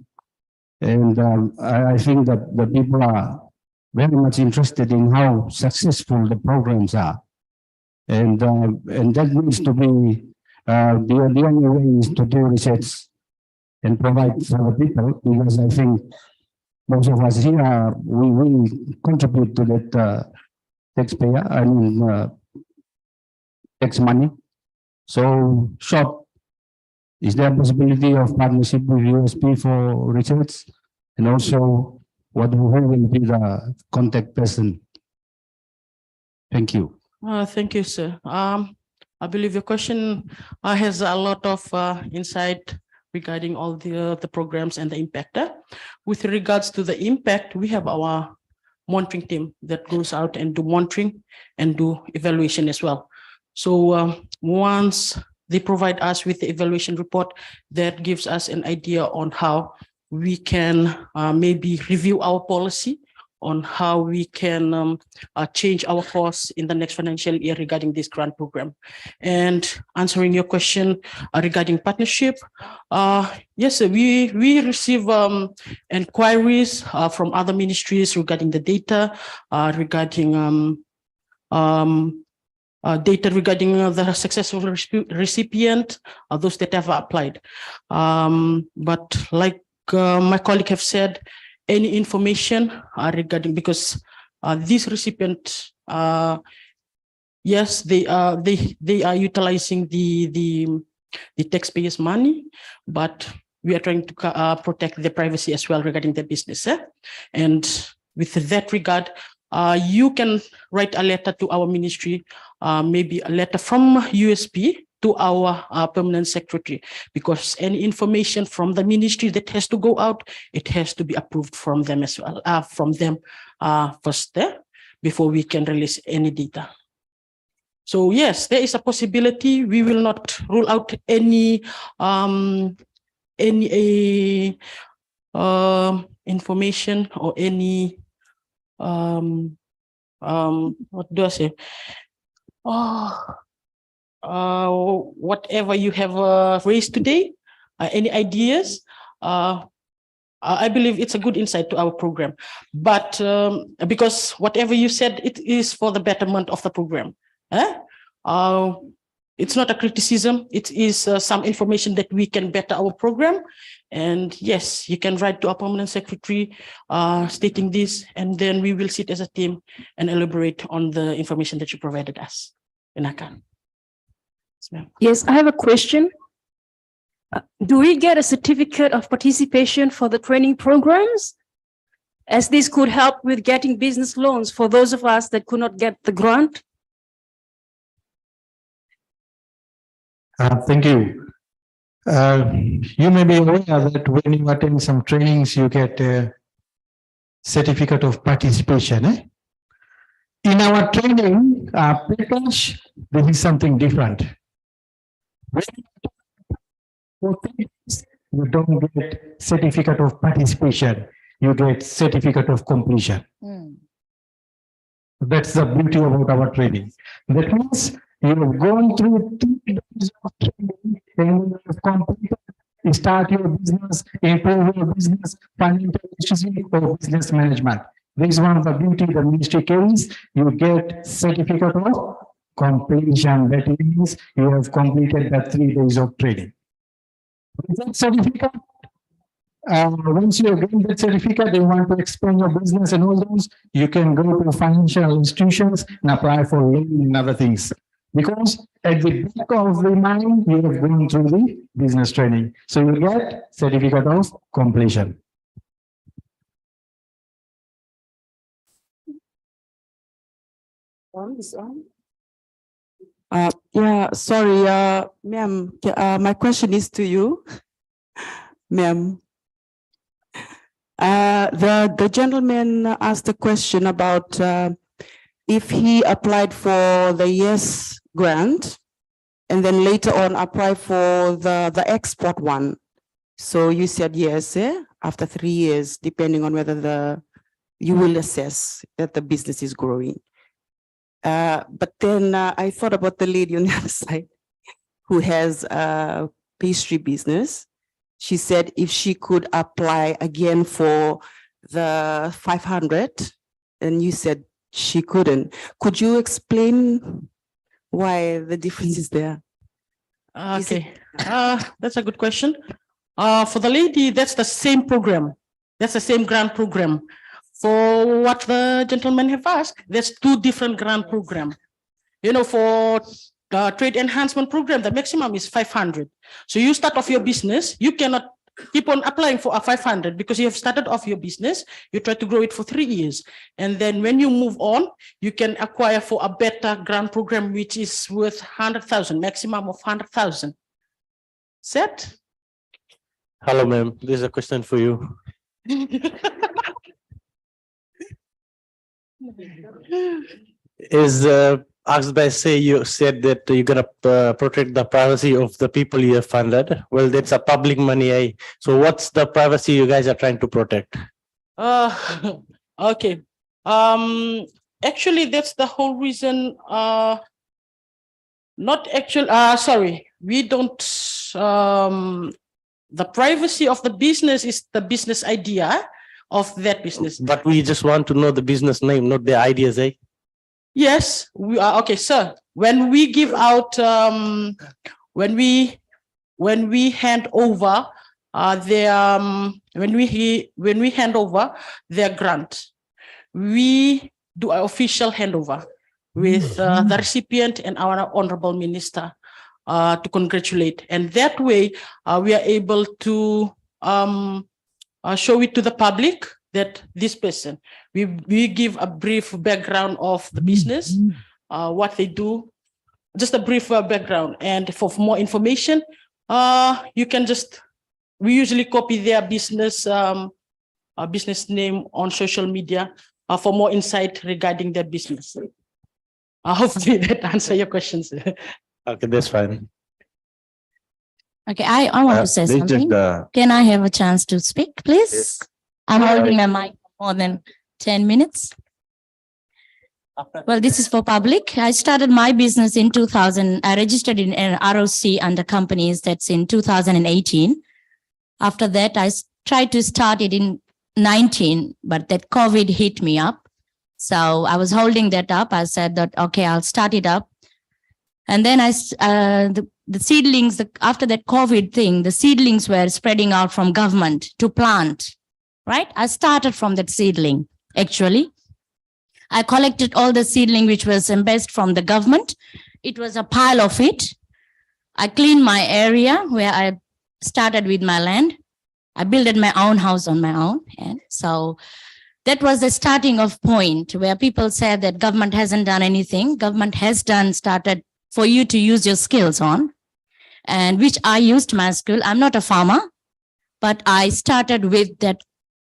and I think that the people are very much interested in how successful the programs are, and that needs to be the only way is to do research and provide for the people, because I think most of us here we contribute to that taxpayer, I mean tax money. So, short, is there a possibility of partnership with USP for research? And also, who will be the contact person? Thank you. Thank you, sir. I believe your question has a lot of insight regarding all the programs and the impact. With regards to the impact, we have our monitoring team that goes out and do monitoring and do evaluation as well. So once they provide us with the evaluation report, that gives us an idea on how we can maybe review our policy on how we can change our course in the next financial year regarding this grant program. And answering your question regarding partnership, yes, sir, we receive inquiries from other ministries regarding the data, regarding data regarding the successful recipient, those that have applied. But like my colleague have said, any information regarding, because these recipients, yes, they are utilizing the taxpayers' money, but we are trying to protect their privacy as well regarding their business. And with that regard, you can write a letter to our ministry, maybe a letter from USP to our permanent secretary, because any information from the ministry that has to go out, it has to be approved from them as well, from them first before we can release any data. So yes, there is a possibility. We will not rule out any information or any what do I say? Whatever you have raised today, any ideas, I believe it's a good insight to our program. But because whatever you said, it is for the betterment of the program. It's not a criticism. It is some information that we can better our program. And yes, you can write to our permanent secretary stating this, and then we will sit as a team and elaborate on the information that you provided us. Yes, I have a question. Do we get a certificate of participation for the training programs? As this could help with getting business loans for those of us that could not get the grant? Thank you. You may be aware that when you attend some trainings, you get a certificate of participation. In our training package, this is something different. You don't get certificate of participation, you get certificate of completion. That's the beauty about our training. That means you have gone through 2 days of training and you have completed Start your business, improve your business, financial literacy or business management. This is one of the beauty the ministry carries. You get certificate of completion. That means you have completed the 3 days of training. With that certificate, once you gain that certificate, you want to expand your business and all those, you can go to financial institutions and apply for loan and other things. Because at the back of the mind, you have gone through the business training. So you get certificate of completion. Yeah, sorry, ma'am. My question is to you, ma'am. The gentleman asked a question about if he applied for the YES grant and then later on apply for the export one. So you said yes, after 3 years, depending on whether you will assess that the business is growing. But then I thought about the lady on the other side who has a pastry business. She said if she could apply again for the 500, and you said she couldn't. Could you explain why the difference is there? Okay, that's a good question. For the lady, that's the same program. That's the same grant program. For what the gentleman have asked, there's 2 different grant program. You know, for the trade enhancement program, the maximum is 500. So you start off your business, you cannot keep on applying for a 500 because you have started off your business, you try to grow it for 3 years. And then when you move on, you can acquire for a better grant program, which is worth 100,000, maximum of 100,000. Set? Hello, ma'am. This is a question for you. Is asked by say you said that you're gonna protect the privacy of the people you have funded. Well, that's a public money. So what's the privacy you guys are trying to protect? Okay. Actually, that's the whole reason. Not actual. Sorry, we don't. The privacy of the business is the business idea of that business. But we just want to know the business name, not the ideas, Yes, we are okay, sir. When we give out, when we hand over when we hand over their grant, we do an official handover with the recipient and our honorable minister to congratulate, and that way we are able to show it to the public that this person, we give a brief background of the business, what they do, just a brief background. And for more information, you can just, we usually copy their business business name on social media for more insight regarding their business. Hopefully that answer your questions. Okay, that's fine. Okay, I want to say something. Can I have a chance to speak, please? Yes. I'm holding my mic for more than 10 minutes. Well, this is for public. I started my business in 2000. I registered in an ROC under companies that's in 2018. After that, I tried to start it in 19, but that COVID hit me up. So I was holding that up. I said that, okay, I'll start it up. And then the seedlings, after that COVID thing, the seedlings were spreading out from government to plant, right? I started from that seedling, actually. I collected all the seedling which was embezzled from the government. It was a pile of it. I cleaned my area where I started with my land. I built my own house on my own. And so that was the starting of point where people said that government hasn't done anything. Government has started for you to use your skills on, and which I used my skill. I'm not a farmer, but I started with that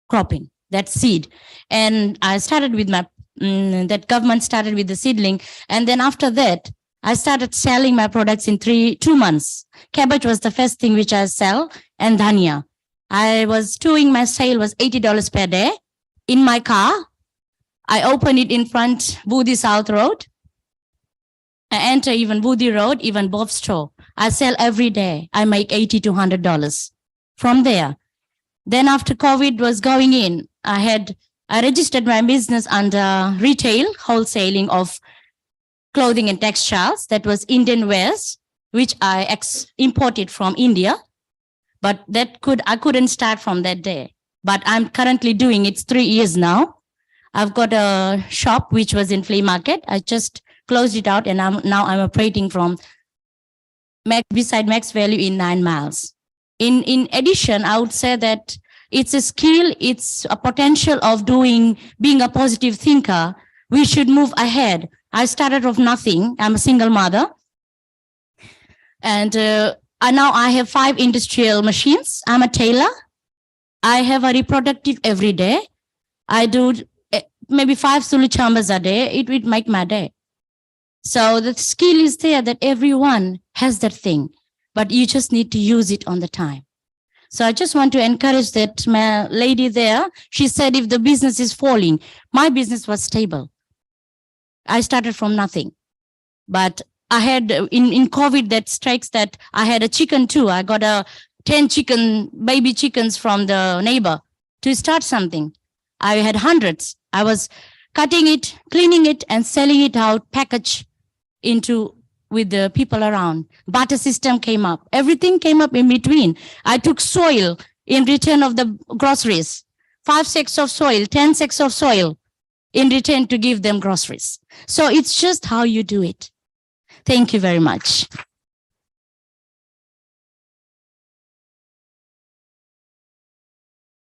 cropping, that seed. And I started with my, that government started with the seedling. And then after that, I started selling my products in 2 months. Cabbage was the first thing which I sell, and dhania. I was doing, my sale was $80 per day in my car. I opened it in front Budi South Road. I enter even Budi Road, even Bob's store. I sell every day. I make $80 to $100. from there. Then after COVID was going in, I registered my business under retail, wholesaling of clothing and textiles. That was Indian wares, which I imported from India. But I couldn't start from that day. But I'm currently doing it 3 years now. I've got a shop which was in flea market. I just closed it out, and now I'm operating from beside Max Value in 9 miles. In addition, I would say that it's a skill, it's a potential of being a positive thinker. We should move ahead. I started off nothing. I'm a single mother. And now I have 5 industrial machines. I'm a tailor. I have a reproductive every day. I do maybe 5 Sulu chambers a day. It would make my day. So the skill is there that everyone has that thing, but you just need to use it on the time. So I just want to encourage that my lady there. She said if the business is falling, my business was stable. I started from nothing, but I had in COVID that strikes that I had a chicken too. I got 10 baby chickens from the neighbor to start something. I had hundreds. I was cutting it, cleaning it, and selling it out, packaged with the people around. Barter system came up. Everything came up in between. I took soil in return of the groceries. 5 sacks of soil, 10 sacks of soil in return to give them groceries. So it's just how you do it. Thank you very much.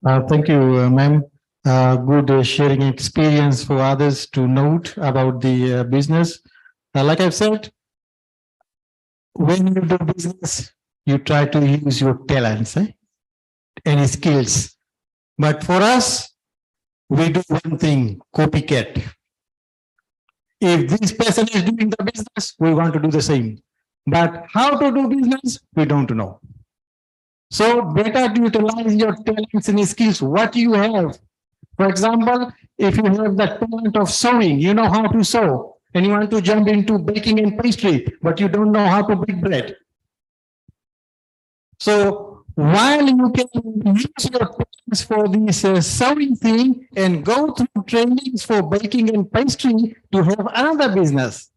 Thank you, ma'am. Good sharing experience for others to note about the business. Like I've said, when you do business, you try to use your talents, any skills. But for us, we do one thing, copycat. If this person is doing the business, we want to do the same. But how to do business, we don't know. So better to utilize your talents and skills, what you have. For example, if you have the talent of sewing, you know how to sew, and you want to jump into baking and pastry, but you don't know how to bake bread. So while you can use your talents for this sewing thing and go through trainings for baking and pastry to have another business.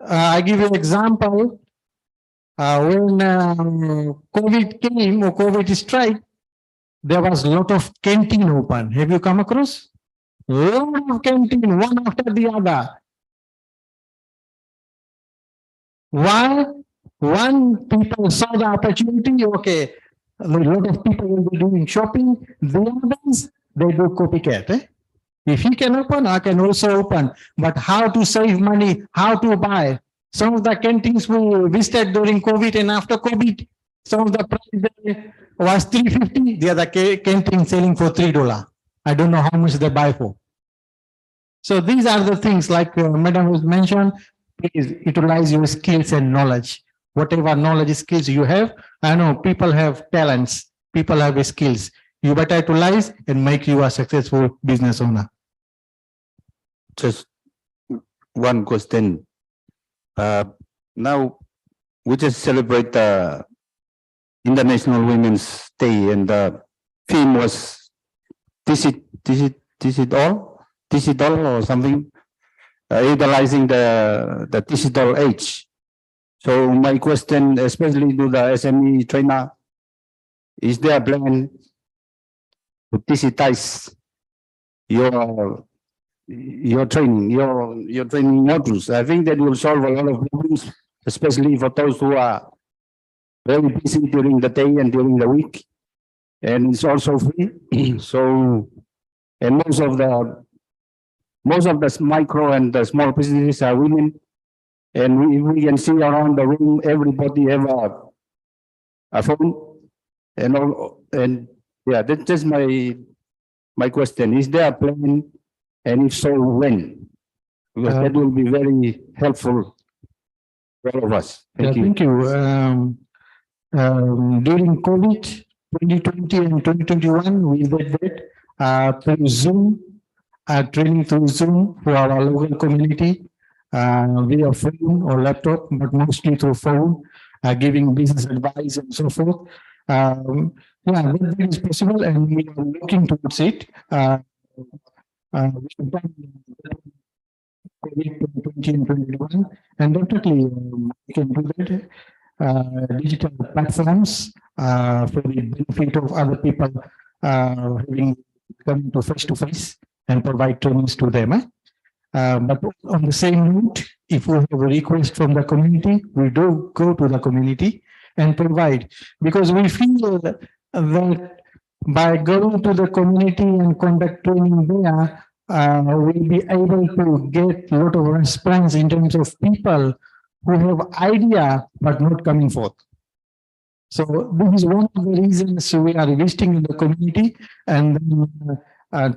I give you an example. When COVID came or COVID strike, there was a lot of canteen open. Have you come across? A lot of canteen, one after the other. While one people saw the opportunity, okay, a lot of people will be doing shopping. The others, they do copycat. If he can open, I can also open. But how to save money, how to buy. Some of the canteens we visited during COVID and after COVID, some of the price was $3.50. The other canteen selling for $3. I don't know how much they buy for. So these are the things like Madam has mentioned. Please utilize your skills and knowledge. Whatever knowledge skills you have, I know people have talents, people have skills. You better utilize and make you a successful business owner. Just one question. Now we just celebrate the International Women's Day, and the theme was this it all or something, utilizing the digital age. So my question, especially to the SME trainer, is there a plan to digitize your training, your training modules? I think that will solve a lot of problems, especially for those who are very busy during the day and during the week, and it's also free. So, and most of the micro and the small businesses are women, and we can see around the room everybody have a phone, and yeah, that's just my question. Is there a plan, and if so, when? Because that will be very helpful for all of us. Thank you. Thank you. During COVID 2020 and 2021, we did that through Zoom, training through Zoom for our local community via phone or laptop, but mostly through phone. giving business advice and so forth. Yeah, that is possible, and we are looking towards it. We have done 2020 and 2021, and definitely we can do that. Digital platforms for the benefit of other people having come to face and provide trainings to them. But on the same note, if we have a request from the community, we do go to the community and provide, because we feel that by going to the community and conduct training there, we'll be able to get a lot of response in terms of people who have idea but not coming forth. So this is one of the reasons we are investing in the community and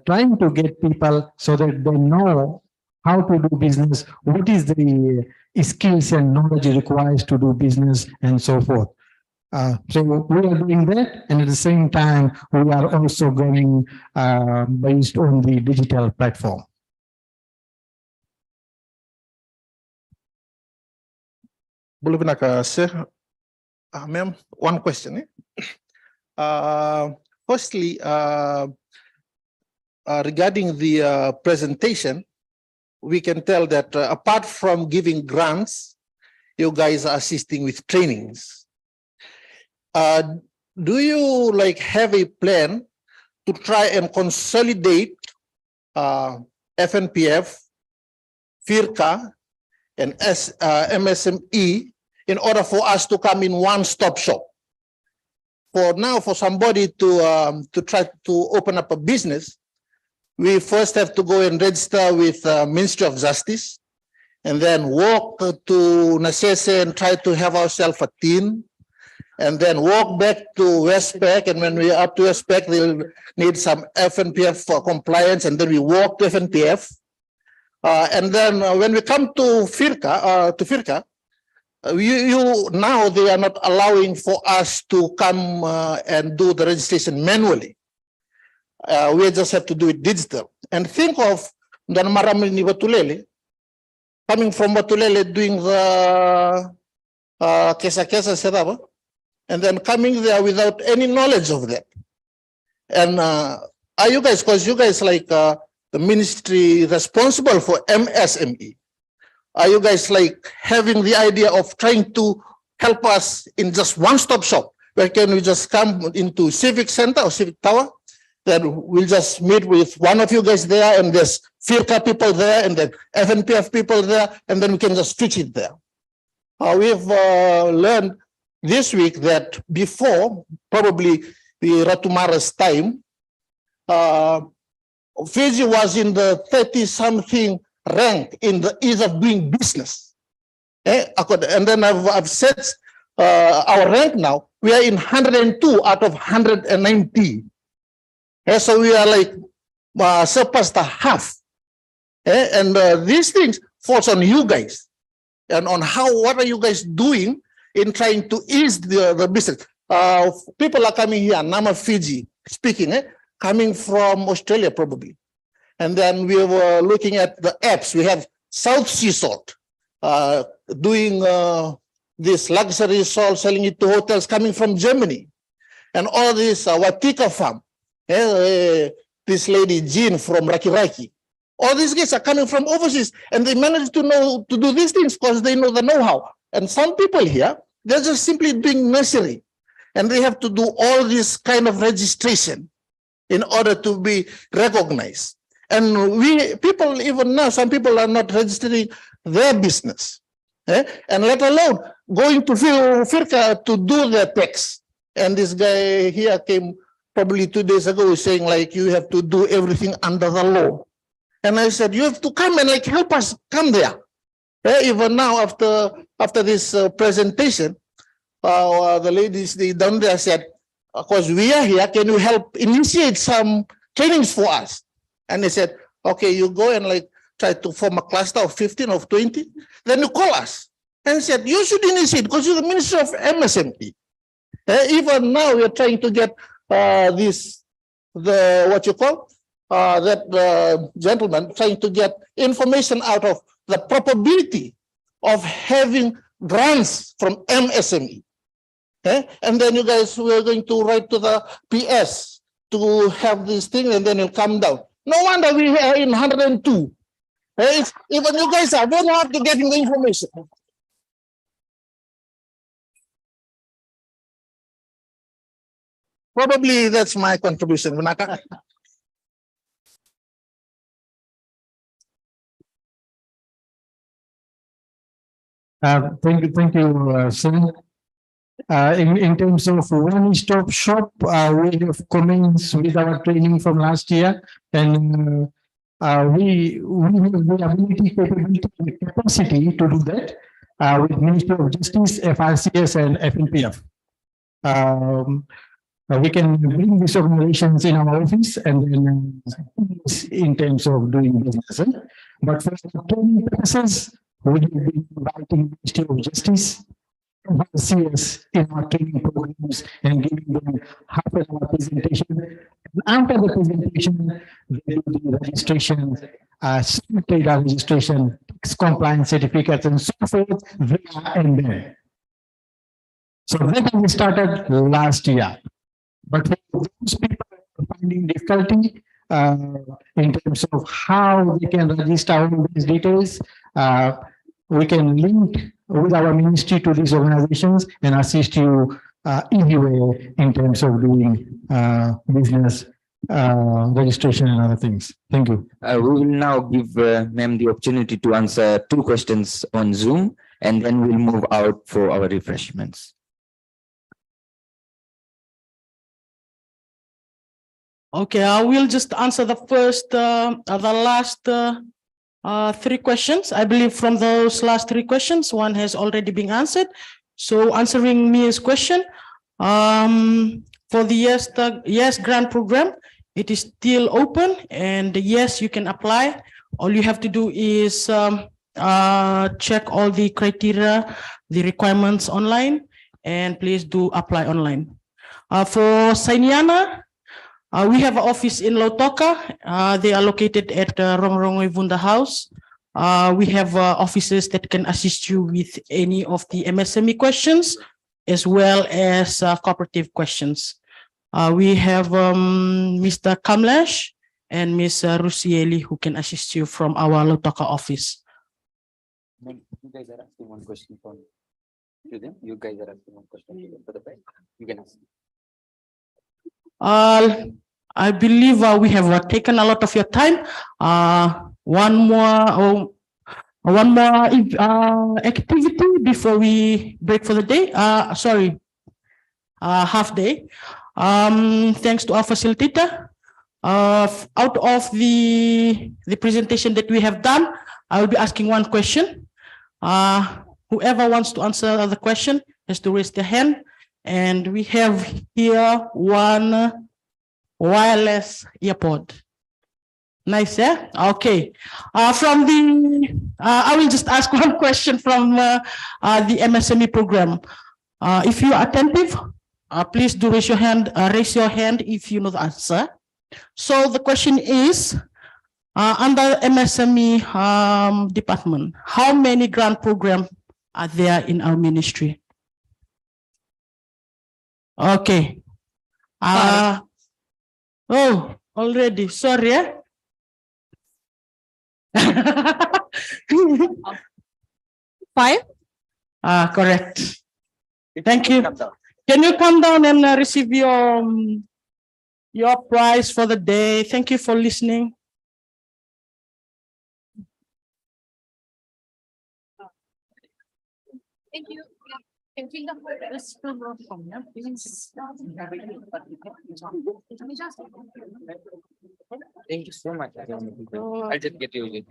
trying to get people so that they know how to do business, what is the skills and knowledge required to do business, and so forth. So we are doing that, and at the same time, we are also going based on the digital platform. Boleh nak share, ma'am, one question. Firstly, regarding the presentation, we can tell that apart from giving grants, you guys are assisting with trainings. Do you have a plan to try and consolidate FNPF, FIRCA, and MSME in order for us to come in one-stop shop? For now, for somebody to try to open up a business, we first have to go and register with Ministry of Justice, and then walk to Nasese and try to have ourselves a team, and then walk back to Westpac, and when we're up to Westpac, they'll need some FNPF for compliance, and then we walk to FNPF. And then when we come to FIRCA, now they are not allowing for us to come and do the registration manually. We just have to do it digital. And think of Maramini Batulele, coming from Batulele doing the kesa setup, and then coming there without any knowledge of that. And are you guys, because you guys like the ministry responsible for MSME, are you guys like having the idea of trying to help us in just one-stop shop? Where can we just come into Civic Center or Civic Tower? Then we'll just meet with one of you guys there, and there's FIRCA people there, and then FNPF people there, and then we can just switch it there. We've learned this week that before, probably the Ratumara's time, Fiji was in the 30-something rank in the ease of doing business. And then I've set our rank now, we are in 102 out of 190. So we are like surpassed the half. And these things falls on you guys, and on what are you guys doing in trying to ease the business. People are coming here, Nama Fiji speaking, coming from Australia probably. And then we were looking at the apps. We have South Sea Salt doing this luxury salt, selling it to hotels coming from Germany. And all this Watika Farm. This lady Jean from Raki. All these guys are coming from overseas, and they manage to do these things because they know the know-how. And some people here, they're just simply doing nursery, and they have to do all this kind of registration in order to be recognized. And people even now, some people are not registering their business, and let alone going to FIRCA to do their tax. And this guy here came probably 2 days ago saying like, you have to do everything under the law. And I said, you have to come and like help us come there. Even now after this presentation, the ladies down there said, of course we are here, can you help initiate some trainings for us? And they said, okay, you go and like try to form a cluster of 15 or 20, then you call us. And said, you should initiate because you're the Minister of MSME. Even now we are trying to get that gentleman trying to get information out of the probability of having grants from MSME. Okay? And then you guys were going to write to the PS to have this thing, and then it'll come down. No wonder we are in 102. Even you guys are very hard to getting the information. Probably that's my contribution. Thank you, Sir. In terms of one-stop shop, we have commenced with our training from last year, and we have the ability, capability, and capacity to do that with Ministry of Justice, FRCS, and FNPF. We can bring these organizations in our office and then in terms of doing business. But for training purposes, we have been inviting Ministry of Justice, FRCS in our training programs and giving them half an hour presentation. And after the presentation, they do the registration, trade registration, tax compliance certificates, and so forth there and then. So that we started last year. But for those people finding difficulty in terms of how they can register all these details, we can link with our ministry to these organizations and assist you easy way in terms of doing business registration and other things. Thank you. We will now give ma'am the opportunity to answer 2 questions on Zoom, and then we'll move out for our refreshments. Okay, I will just answer the last 3 questions. I believe from those last 3 questions, one has already been answered. So answering Mia's question, for the yes grant program, it is still open, and yes, you can apply. All you have to do is check all the criteria, the requirements online, and please do apply online. For Sainiana, we have an office in Lautoka. They are located at Rongrongwe Vunda House. We have officers that can assist you with any of the MSME questions, as well as cooperative questions. We have Mr. Kamlesh and Ms. Rusieli who can assist you from our Lautoka office. You guys are asking one question to them. You guys are asking one question for the bank. You can ask. I believe we have taken a lot of your time. One more activity before we break for the day. Half day. Thanks to our facilitator. Out of the presentation that we have done, I will be asking one question. Whoever wants to answer the question has to raise their hand. And we have here one wireless earpod. Nice, yeah? Okay. I will just ask one question from the MSME program. If you are attentive, please do raise your hand. Raise your hand if you know the answer. So the question is, under MSME department, how many grant programs are there in our ministry? Okay. Oh, already. Sorry. 5? Correct. Thank you. Can you come down and receive your prize for the day? Thank you for listening. Thank you. Thank you so much. I'll just get you.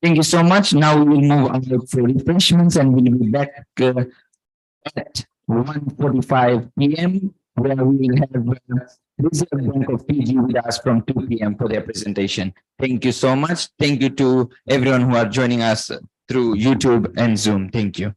Thank you so much. Now we will move on for refreshments, and we'll be back at 1:45 p.m. where we will have Reserve Bank of PG with us from 2 p.m. for their presentation. Thank you so much. Thank you to everyone who are joining us through YouTube and Zoom. Thank you.